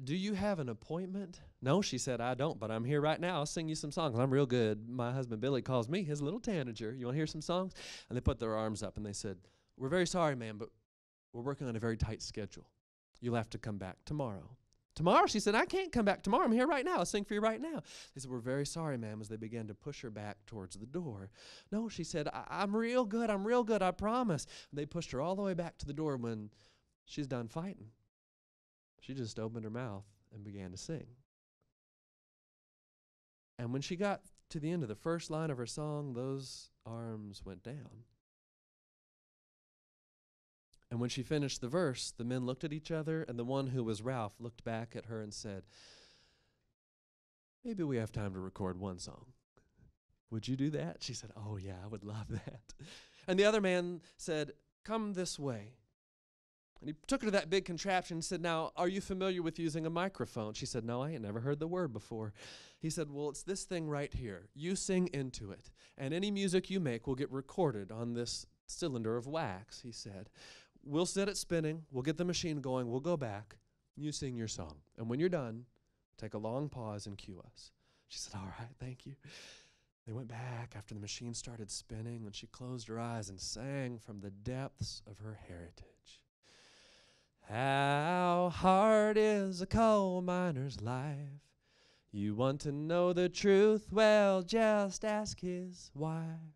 "Do you have an appointment?" "No," she said, "I don't, but I'm here right now. I'll sing you some songs. I'm real good. My husband Billy calls me his little tanager. You want to hear some songs?" And they put their arms up and they said, "We're very sorry, ma'am, but we're working on a very tight schedule. You'll have to come back tomorrow." "Tomorrow?" She said, "I can't come back tomorrow. I'm here right now. I'll sing for you right now." They said, "We're very sorry, ma'am," as they began to push her back towards the door. "No," she said, I'm real good, I promise." And they pushed her all the way back to the door. When she's done fighting, she just opened her mouth and began to sing. And when she got to the end of the first line of her song, those arms went down. And when she finished the verse, the men looked at each other, and the one who was Ralph looked back at her and said, "Maybe we have time to record one song. Would you do that?" She said, "Oh, yeah, I would love that." And the other man said, "Come this way." And he took her to that big contraption and said, "Now, are you familiar with using a microphone?" She said, "No, I ain't never heard the word before." He said, "Well, it's this thing right here. You sing into it, and any music you make will get recorded on this cylinder of wax," he said. "We'll set it spinning. We'll get the machine going. We'll go back. You sing your song. And when you're done, take a long pause and cue us." She said, "All right, thank you." They went back after the machine started spinning, and she closed her eyes and sang from the depths of her heritage. How hard is a coal miner's life? You want to know the truth? Well, just ask his wife.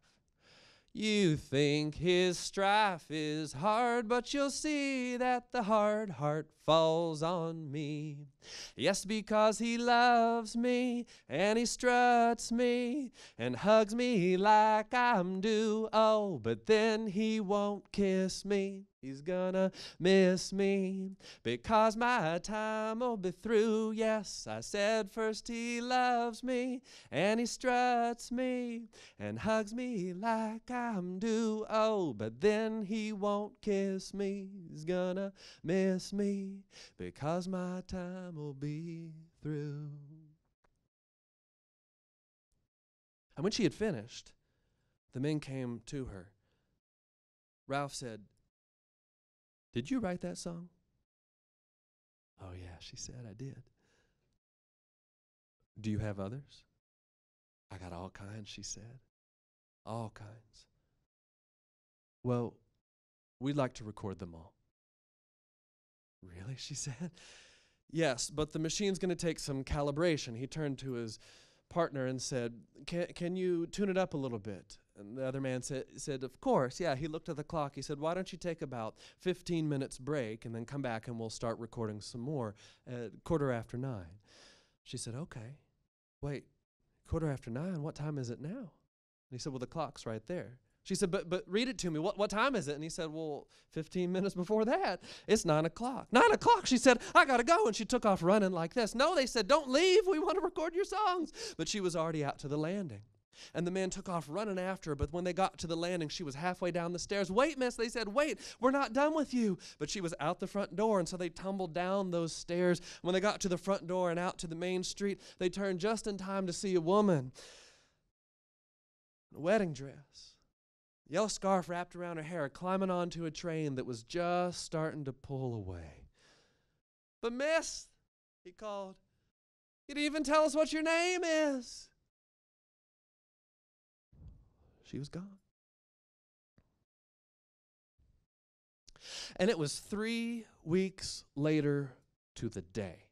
You think his strife is hard, but you'll see that the hard heart falls on me. Yes, because he loves me, and he struts me, and hugs me like I'm due. Oh, but then he won't kiss me. He's gonna miss me, because my time will be through. Yes, I said first he loves me, and he struts me, and hugs me like I'm due. Oh, but then he won't kiss me. He's gonna miss me, because my time will be through. And when she had finished, the men came to her. Ralph said, "Did you write that song?" "Oh, yeah," she said, "I did." "Do you have others?" "I got all kinds," she said. "All kinds." "Well, we'd like to record them all." "Really?" she said. "Yes, but the machine's going to take some calibration." He turned to his partner and said, Can you tune it up a little bit?" And the other man said, "Of course, yeah." He looked at the clock. He said, "Why don't you take about 15 minutes break and then come back and we'll start recording some more at 9:15. She said, "Okay." "Wait, 9:15? What time is it now?" And he said, "Well, the clock's right there." She said, but read it to me. What time is it?" And he said, "Well, 15 minutes before that. It's 9 o'clock. 9 o'clock, she said. "I got to go." And she took off running like this. "No," they said, "don't leave. We want to record your songs." But she was already out to the landing. And the men took off running after her, but when they got to the landing, she was halfway down the stairs. "Wait, miss," they said, "wait, we're not done with you." But she was out the front door, and so they tumbled down those stairs. When they got to the front door and out to the main street, they turned just in time to see a woman in a wedding dress, yellow scarf wrapped around her hair, climbing onto a train that was just starting to pull away. "But miss," he called, "you didn't even tell us what your name is." She was gone. And it was 3 weeks later to the day.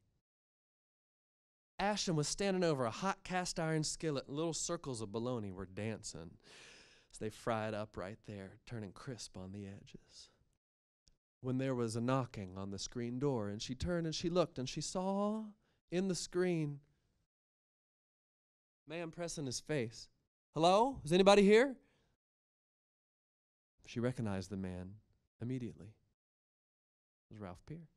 Ashton was standing over a hot cast iron skillet, and little circles of bologna were dancing as they fried up right there, turning crisp on the edges. When there was a knocking on the screen door, and she turned and she looked, and she saw in the screen a man pressing his face. "Hello? Is anybody here?" She recognized the man immediately. It was Ralph Peer.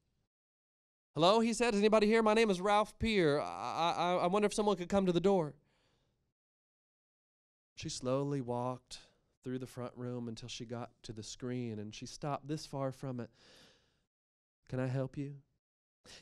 "Hello," he said. "Is anybody here? My name is Ralph Peer. I wonder if someone could come to the door." She slowly walked through the front room until she got to the screen, and she stopped this far from it. "Can I help you?"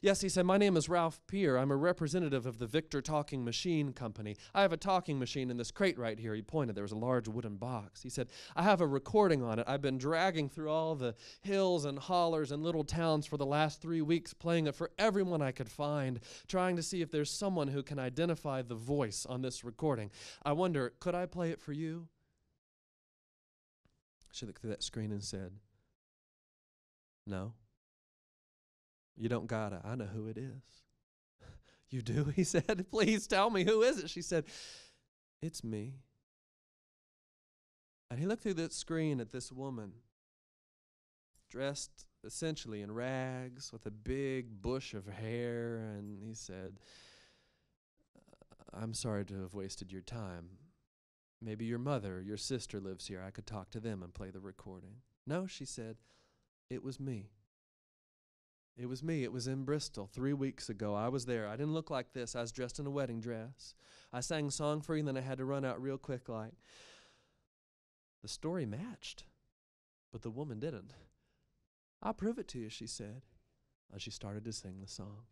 "Yes," he said, "my name is Ralph Peer. I'm a representative of the Victor Talking Machine Company. I have a talking machine in this crate right here." He pointed. There was a large wooden box. He said, "I have a recording on it. I've been dragging through all the hills and hollers and little towns for the last 3 weeks, playing it for everyone I could find, trying to see if there's someone who can identify the voice on this recording. I wonder, could I play it for you?" She looked through that screen and said, "No. You don't gotta. I know who it is." "You do?" he said. "Please tell me, who is it?" She said, "It's me." And he looked through the screen at this woman, dressed essentially in rags with a big bush of hair, and he said, "I'm sorry to have wasted your time. Maybe your mother or your sister lives here. I could talk to them and play the recording." "No," she said, "it was me. It was me. It was in Bristol 3 weeks ago. I was there. I didn't look like this. I was dressed in a wedding dress. I sang a song for you, and then I had to run out real quick like." The story matched, but the woman didn't. "I'll prove it to you," she said, as she started to sing the song.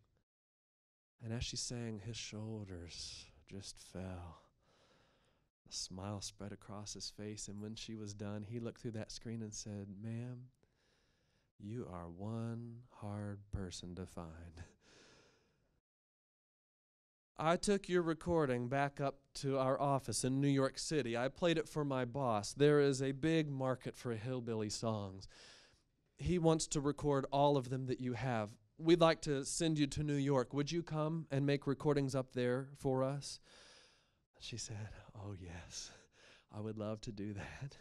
And as she sang, his shoulders just fell. A smile spread across his face, and when she was done, he looked through that screen and said, "Ma'am, you are one hard person to find." I took your recording back up to our office in New York City. I played it for my boss. There is a big market for hillbilly songs. He wants to record all of them that you have. We'd like to send you to New York. Would you come and make recordings up there for us? She said, oh, yes, I would love to do that.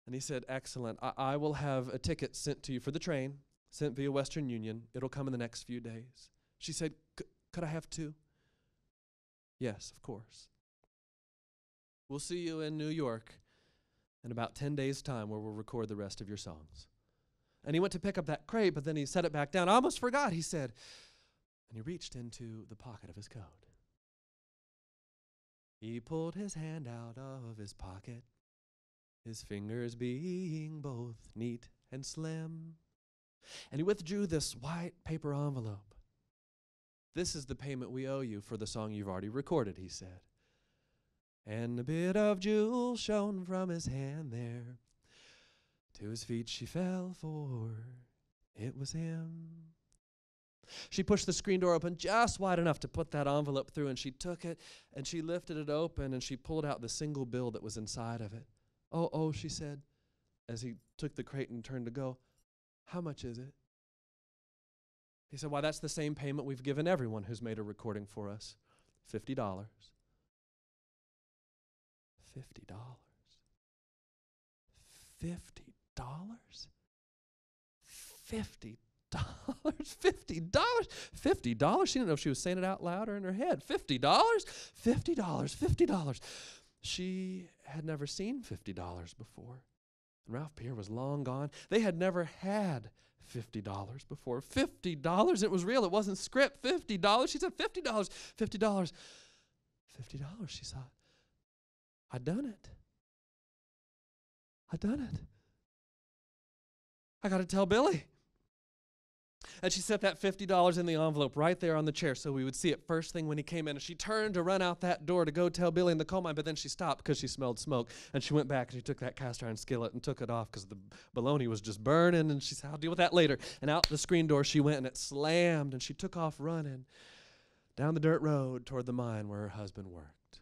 And he said, excellent. I will have a ticket sent to you for the train, sent via Western Union. It'll come in the next few days. She said, could I have 2? Yes, of course. We'll see you in New York in about 10 days' time where we'll record the rest of your songs. And he went to pick up that crate, but then he set it back down. I almost forgot, he said. And he reached into the pocket of his coat. He pulled his hand out of his pocket, his fingers being both neat and slim. And he withdrew this white paper envelope. This is the payment we owe you for the song you've already recorded, he said. And a bit of jewel shone from his hand there. To his feet she fell, for it was him. She pushed the screen door open just wide enough to put that envelope through, and she took it, and she lifted it open, and she pulled out the single bill that was inside of it. Oh, she said, as he took the crate and turned to go, how much is it? He said, why, that's the same payment we've given everyone who's made a recording for us. $50. $50. $50? $50? $50? $50? She didn't know if she was saying it out loud or in her head. $50? $50? $50. She had never seen $50 before. And Ralph Pierre was long gone. They had never had $50 before. $50? It was real. It wasn't script. $50? She said $50. $50. $50, she thought. I'd done it. I got to tell Billy. And she set that $50 in the envelope right there on the chair so we would see it first thing when he came in. And she turned to run out that door to go tell Billy in the coal mine, but then she stopped because she smelled smoke. And she went back and she took that cast iron skillet and took it off because the bologna was just burning. And she said, I'll deal with that later. And out the screen door she went, and it slammed, and she took off running down the dirt road toward the mine where her husband worked.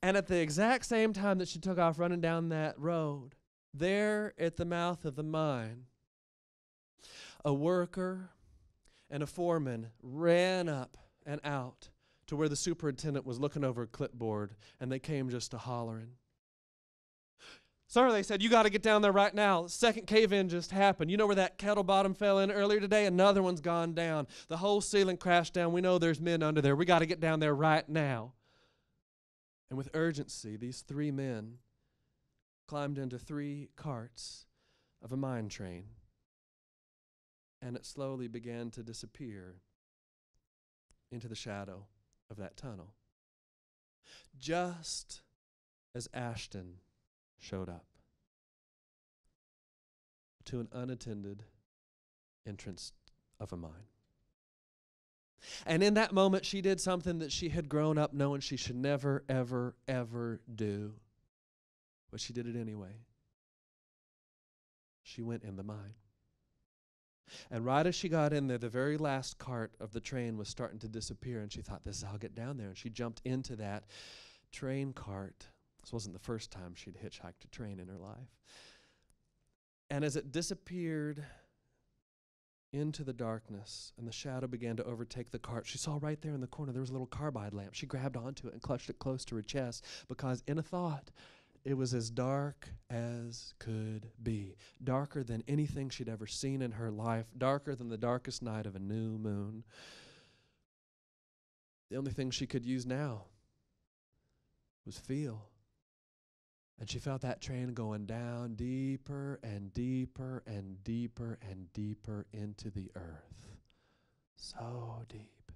And at the exact same time that she took off running down that road, there at the mouth of the mine, a worker and a foreman ran up and out to where the superintendent was looking over a clipboard, and they came just a hollering. Sir, they said, you got to get down there right now. The second cave-in just happened. You know where that kettle bottom fell in earlier today? Another one's gone down. The whole ceiling crashed down. We know there's men under there. We got to get down there right now. And with urgency, these 3 men climbed into 3 carts of a mine train, and it slowly began to disappear into the shadow of that tunnel. Just as Ashton showed up to an unattended entrance of a mine. And in that moment, she did something that she had grown up knowing she should never, ever, ever do. But she did it anyway. She went in the mine. And right as she got in there, the very last cart of the train was starting to disappear, and she thought, this is how I'll get down there. And she jumped into that train cart. This wasn't the first time she'd hitchhiked a train in her life. And as it disappeared into the darkness and the shadow began to overtake the cart, she saw right there in the corner there was a little carbide lamp. She grabbed onto it and clutched it close to her chest because in a thought, it was as dark as could be. Darker than anything she'd ever seen in her life. Darker than the darkest night of a new moon. The only thing she could use now was feel. And she felt that train going down deeper and deeper and deeper and deeper into the earth. So deep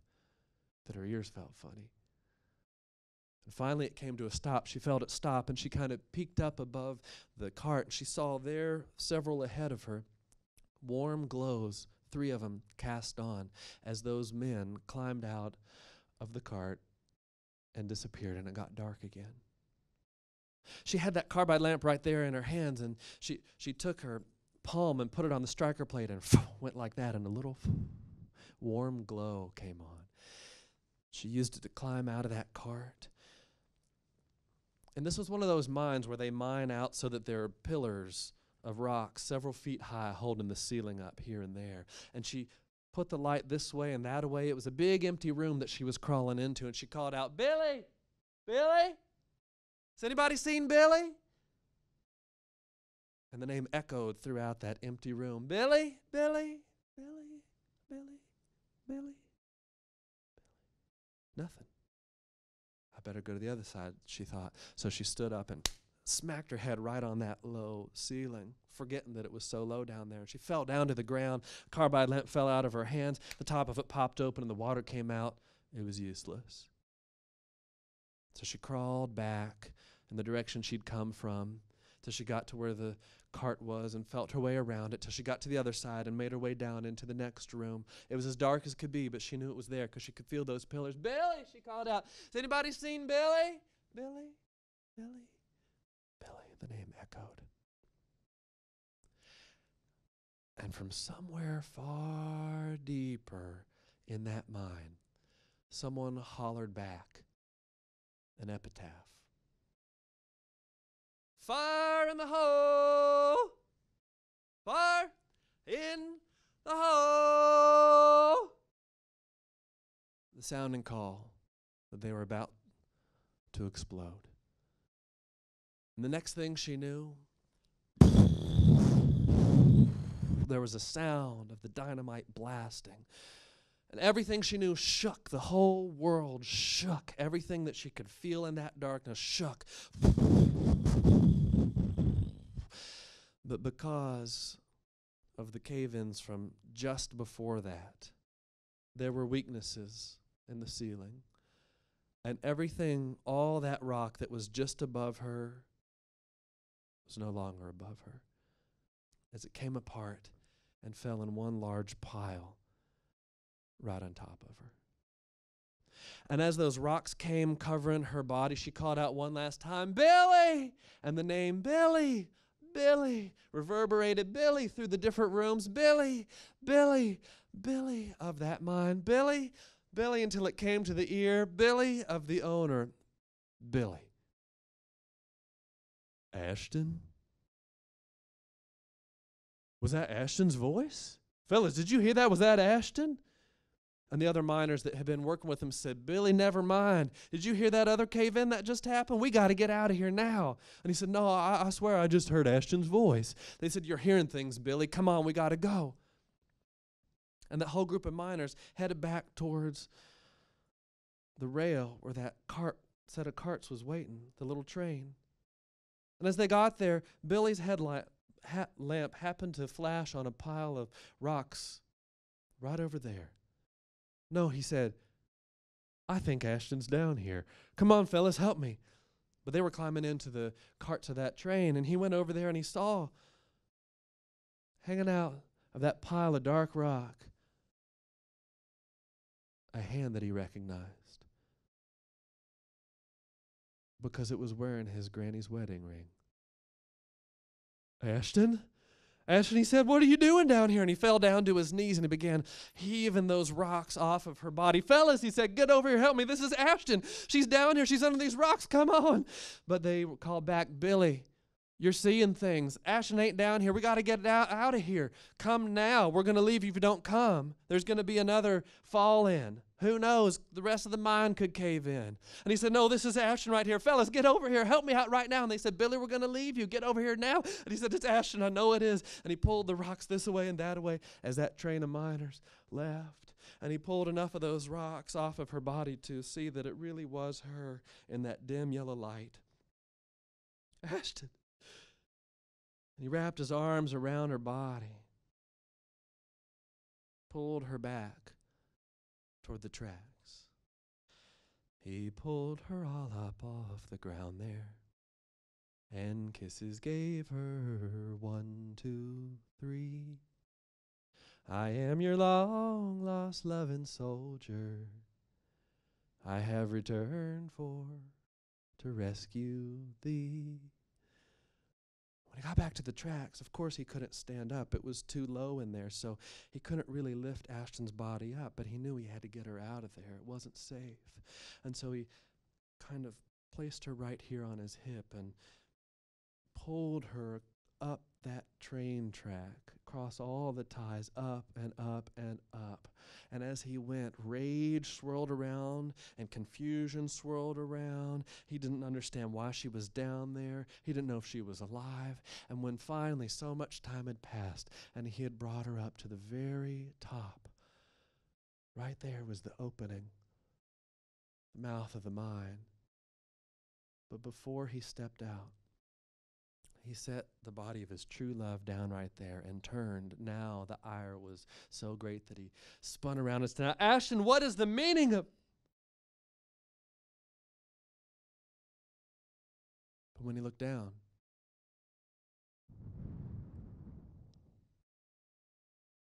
that her ears felt funny. And finally it came to a stop. She felt it stop, and she kind of peeked up above the cart, and she saw there, several ahead of her, warm glows, 3 of them cast on, as those men climbed out of the cart and disappeared, and it got dark again. She had that carbide lamp right there in her hands, and she took her palm and put it on the striker plate, and went like that, and a little warm glow came on. She used it to climb out of that cart. And this was one of those mines where they mine out so that there are pillars of rock several feet high holding the ceiling up here and there. And she put the light this way and that way. It was a big empty room that she was crawling into, and she called out, "Billy! Billy? Has anybody seen Billy?" And the name echoed throughout that empty room. "Billy, Billy, Billy, Billy, Billy." Nothing. I better go to the other side, she thought. So she stood up and smacked her head right on that low ceiling, forgetting that it was so low down there. And she fell down to the ground. A carbide lamp fell out of her hands. The top of it popped open and the water came out. It was useless. So she crawled back in the direction she'd come from till she got to where the cart was and felt her way around it till she got to the other side and made her way down into the next room. It was as dark as could be, but she knew it was there because she could feel those pillars. "Billy," she called out. "Has anybody seen Billy? Billy, Billy, Billy." The name echoed. And from somewhere far deeper in that mine, someone hollered back an epitaph. "Fire in the hole! Fire in the hole!" The sounding call that they were about to explode. And the next thing she knew, there was a sound of the dynamite blasting. And everything she knew shook. The whole world shook. Everything that she could feel in that darkness shook. But because of the cave-ins from just before that, there were weaknesses in the ceiling. And everything, all that rock that was just above her, was no longer above her, as it came apart and fell in one large pile right on top of her. And as those rocks came covering her body, she called out one last time, "Billy!" And the name Billy, Billy, reverberated, Billy, through the different rooms. "Billy, Billy, Billy," of that mine. "Billy, Billy," until it came to the ear, "Billy," of the owner. "Billy." "Ashton?" Was that Ashton's voice? "Fellas, did you hear that? Was that Ashton?" And the other miners that had been working with him said, "Billy, never mind. Did you hear that other cave-in that just happened? We got to get out of here now." And he said, "No, I swear I just heard Ashton's voice." They said, "You're hearing things, Billy. Come on, we got to go." And that whole group of miners headed back towards the rail where that set of carts was waiting, the little train. And as they got there, Billy's lamp happened to flash on a pile of rocks right over there. "No," he said, "I think Ashton's down here. Come on, fellas, help me." But they were climbing into the carts of that train, and he went over there and he saw, hanging out of that pile of dark rock, a hand that he recognized because it was wearing his granny's wedding ring. "Ashton? Ashton," he said, "what are you doing down here?" And he fell down to his knees and he began heaving those rocks off of her body. "Fellas," he said, "get over here, help me. This is Ashton. She's down here. She's under these rocks. Come on." But they called back, "Billy, you're seeing things. Ashton ain't down here. We got to get out of here. Come now. We're going to leave you if you don't come. There's going to be another fall in. Who knows? The rest of the mine could cave in." And he said, "No, this is Ashton right here. Fellas, get over here. Help me out right now." And they said, "Billy, we're going to leave you. Get over here now." And he said, "It's Ashton. I know it is." And he pulled the rocks this away and that away as that train of miners left. And he pulled enough of those rocks off of her body to see that it really was her in that dim yellow light. "Ashton." And he wrapped his arms around her body, pulled her back toward the tracks. He pulled her all up off the ground there, and kisses gave her 1, 2, 3. "I am your long lost loving soldier. I have returned to rescue thee. When he got back to the tracks, of course he couldn't stand up. It was too low in there, so he couldn't really lift Ashton's body up, but he knew he had to get her out of there. It wasn't safe. And so he kind of placed her right here on his hip and pulled her up that train track, across all the ties, up and up and up. And as he went, rage swirled around and confusion swirled around. He didn't understand why she was down there. He didn't know if she was alive. And when finally so much time had passed and he had brought her up to the very top, right there was the opening, the mouth of the mine. But before he stepped out, he set the body of his true love down right there and turned. Now the ire was so great that he spun around and said, "Now, Ashton, what is the meaning of..." But when he looked down,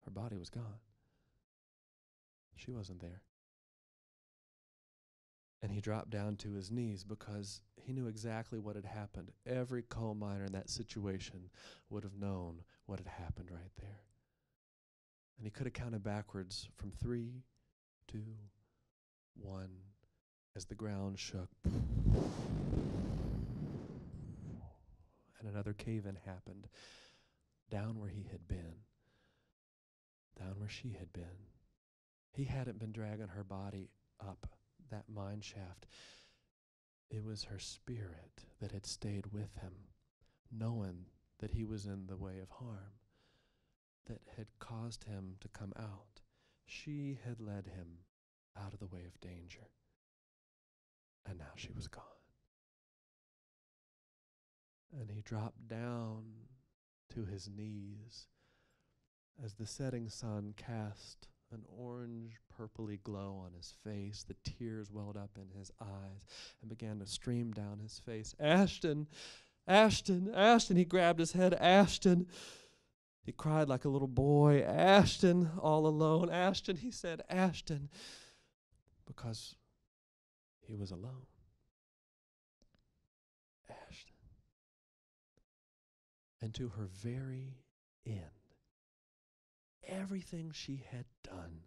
her body was gone. She wasn't there. And he dropped down to his knees because he knew exactly what had happened. Every coal miner in that situation would have known what had happened right there. And he could have counted backwards from 3, 2, 1, as the ground shook. And another cave-in happened down where he had been, down where she had been. He hadn't been dragging her body up that mine shaft. It was her spirit that had stayed with him, knowing that he was in the way of harm, that had caused him to come out. She had led him out of the way of danger, and now she was gone. And he dropped down to his knees as the setting sun cast an orange purpley glow on his face. The tears welled up in his eyes and began to stream down his face. "Ashton, Ashton, Ashton." He grabbed his head. "Ashton." He cried like a little boy. "Ashton," all alone. "Ashton," he said, "Ashton," because he was alone. Ashton. And to her very end, everything she had done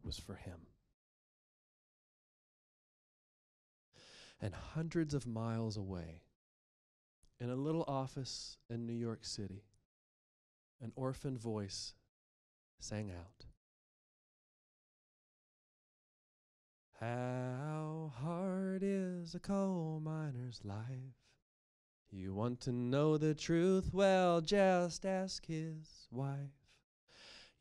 was for him. And hundreds of miles away, in a little office in New York City, an orphan voice sang out, "How hard is a coal miner's life? You want to know the truth? Well, just ask his wife.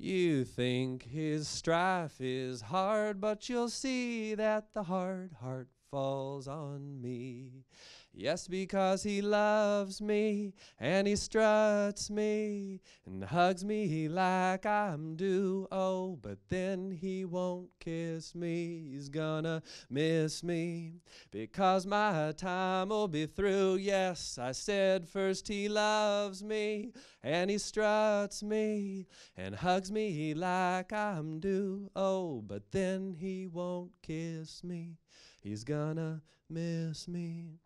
You think his strife is hard, but you'll see that the hard heart falls on me. Yes, because he loves me, and he struts me, and hugs me like I'm due. Oh, but then he won't kiss me. He's gonna miss me, because my time will be through. Yes, I said first he loves me, and he struts me, and hugs me like I'm due. Oh, but then he won't kiss me. He's gonna miss me,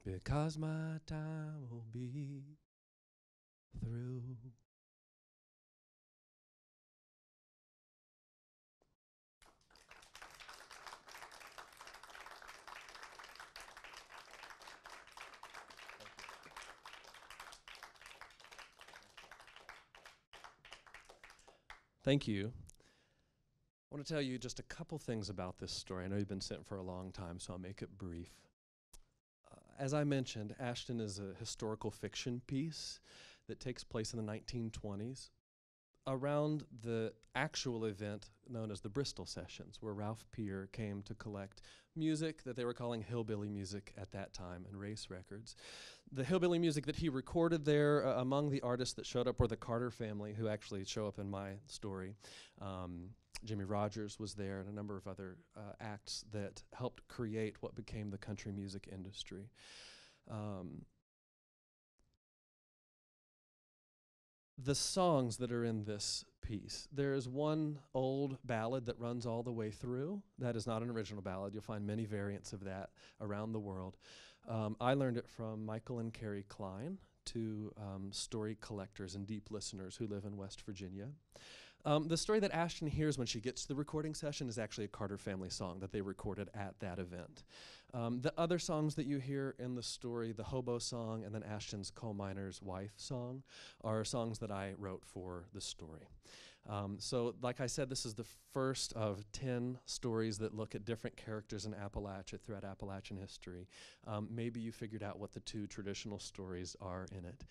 because my time will be through." Thank you. I want to tell you just a couple things about this story. I know you've been sitting for a long time, so I'll make it brief. As I mentioned, Ashton is a historical fiction piece that takes place in the 1920s around the actual event known as the Bristol Sessions, where Ralph Peer came to collect music that they were calling hillbilly music at that time and race records. The hillbilly music that he recorded there, among the artists that showed up were the Carter family, who actually show up in my story. Jimmy Rogers was there, and a number of other acts that helped create what became the country music industry. The songs that are in this piece, there is one old ballad that runs all the way through. That is not an original ballad. You'll find many variants of that around the world. I learned it from Michael and Carrie Klein. to story collectors and deep listeners who live in West Virginia. The story that Ashton hears when she gets to the recording session is actually a Carter family song that they recorded at that event. The other songs that you hear in the story, the hobo song and then Ashton's coal miner's wife song, are songs that I wrote for the story. So like I said, this is the first of 10 stories that look at different characters in Appalachia throughout Appalachian history. Maybe you figured out what the two traditional stories are in it.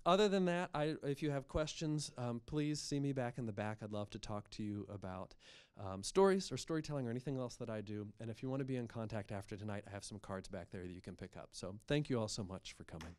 Other than that, if you have questions, please see me back in the back. I'd love to talk to you about stories or storytelling or anything else that I do. And if you want to be in contact after tonight, I have some cards back there that you can pick up. So thank you all so much for coming.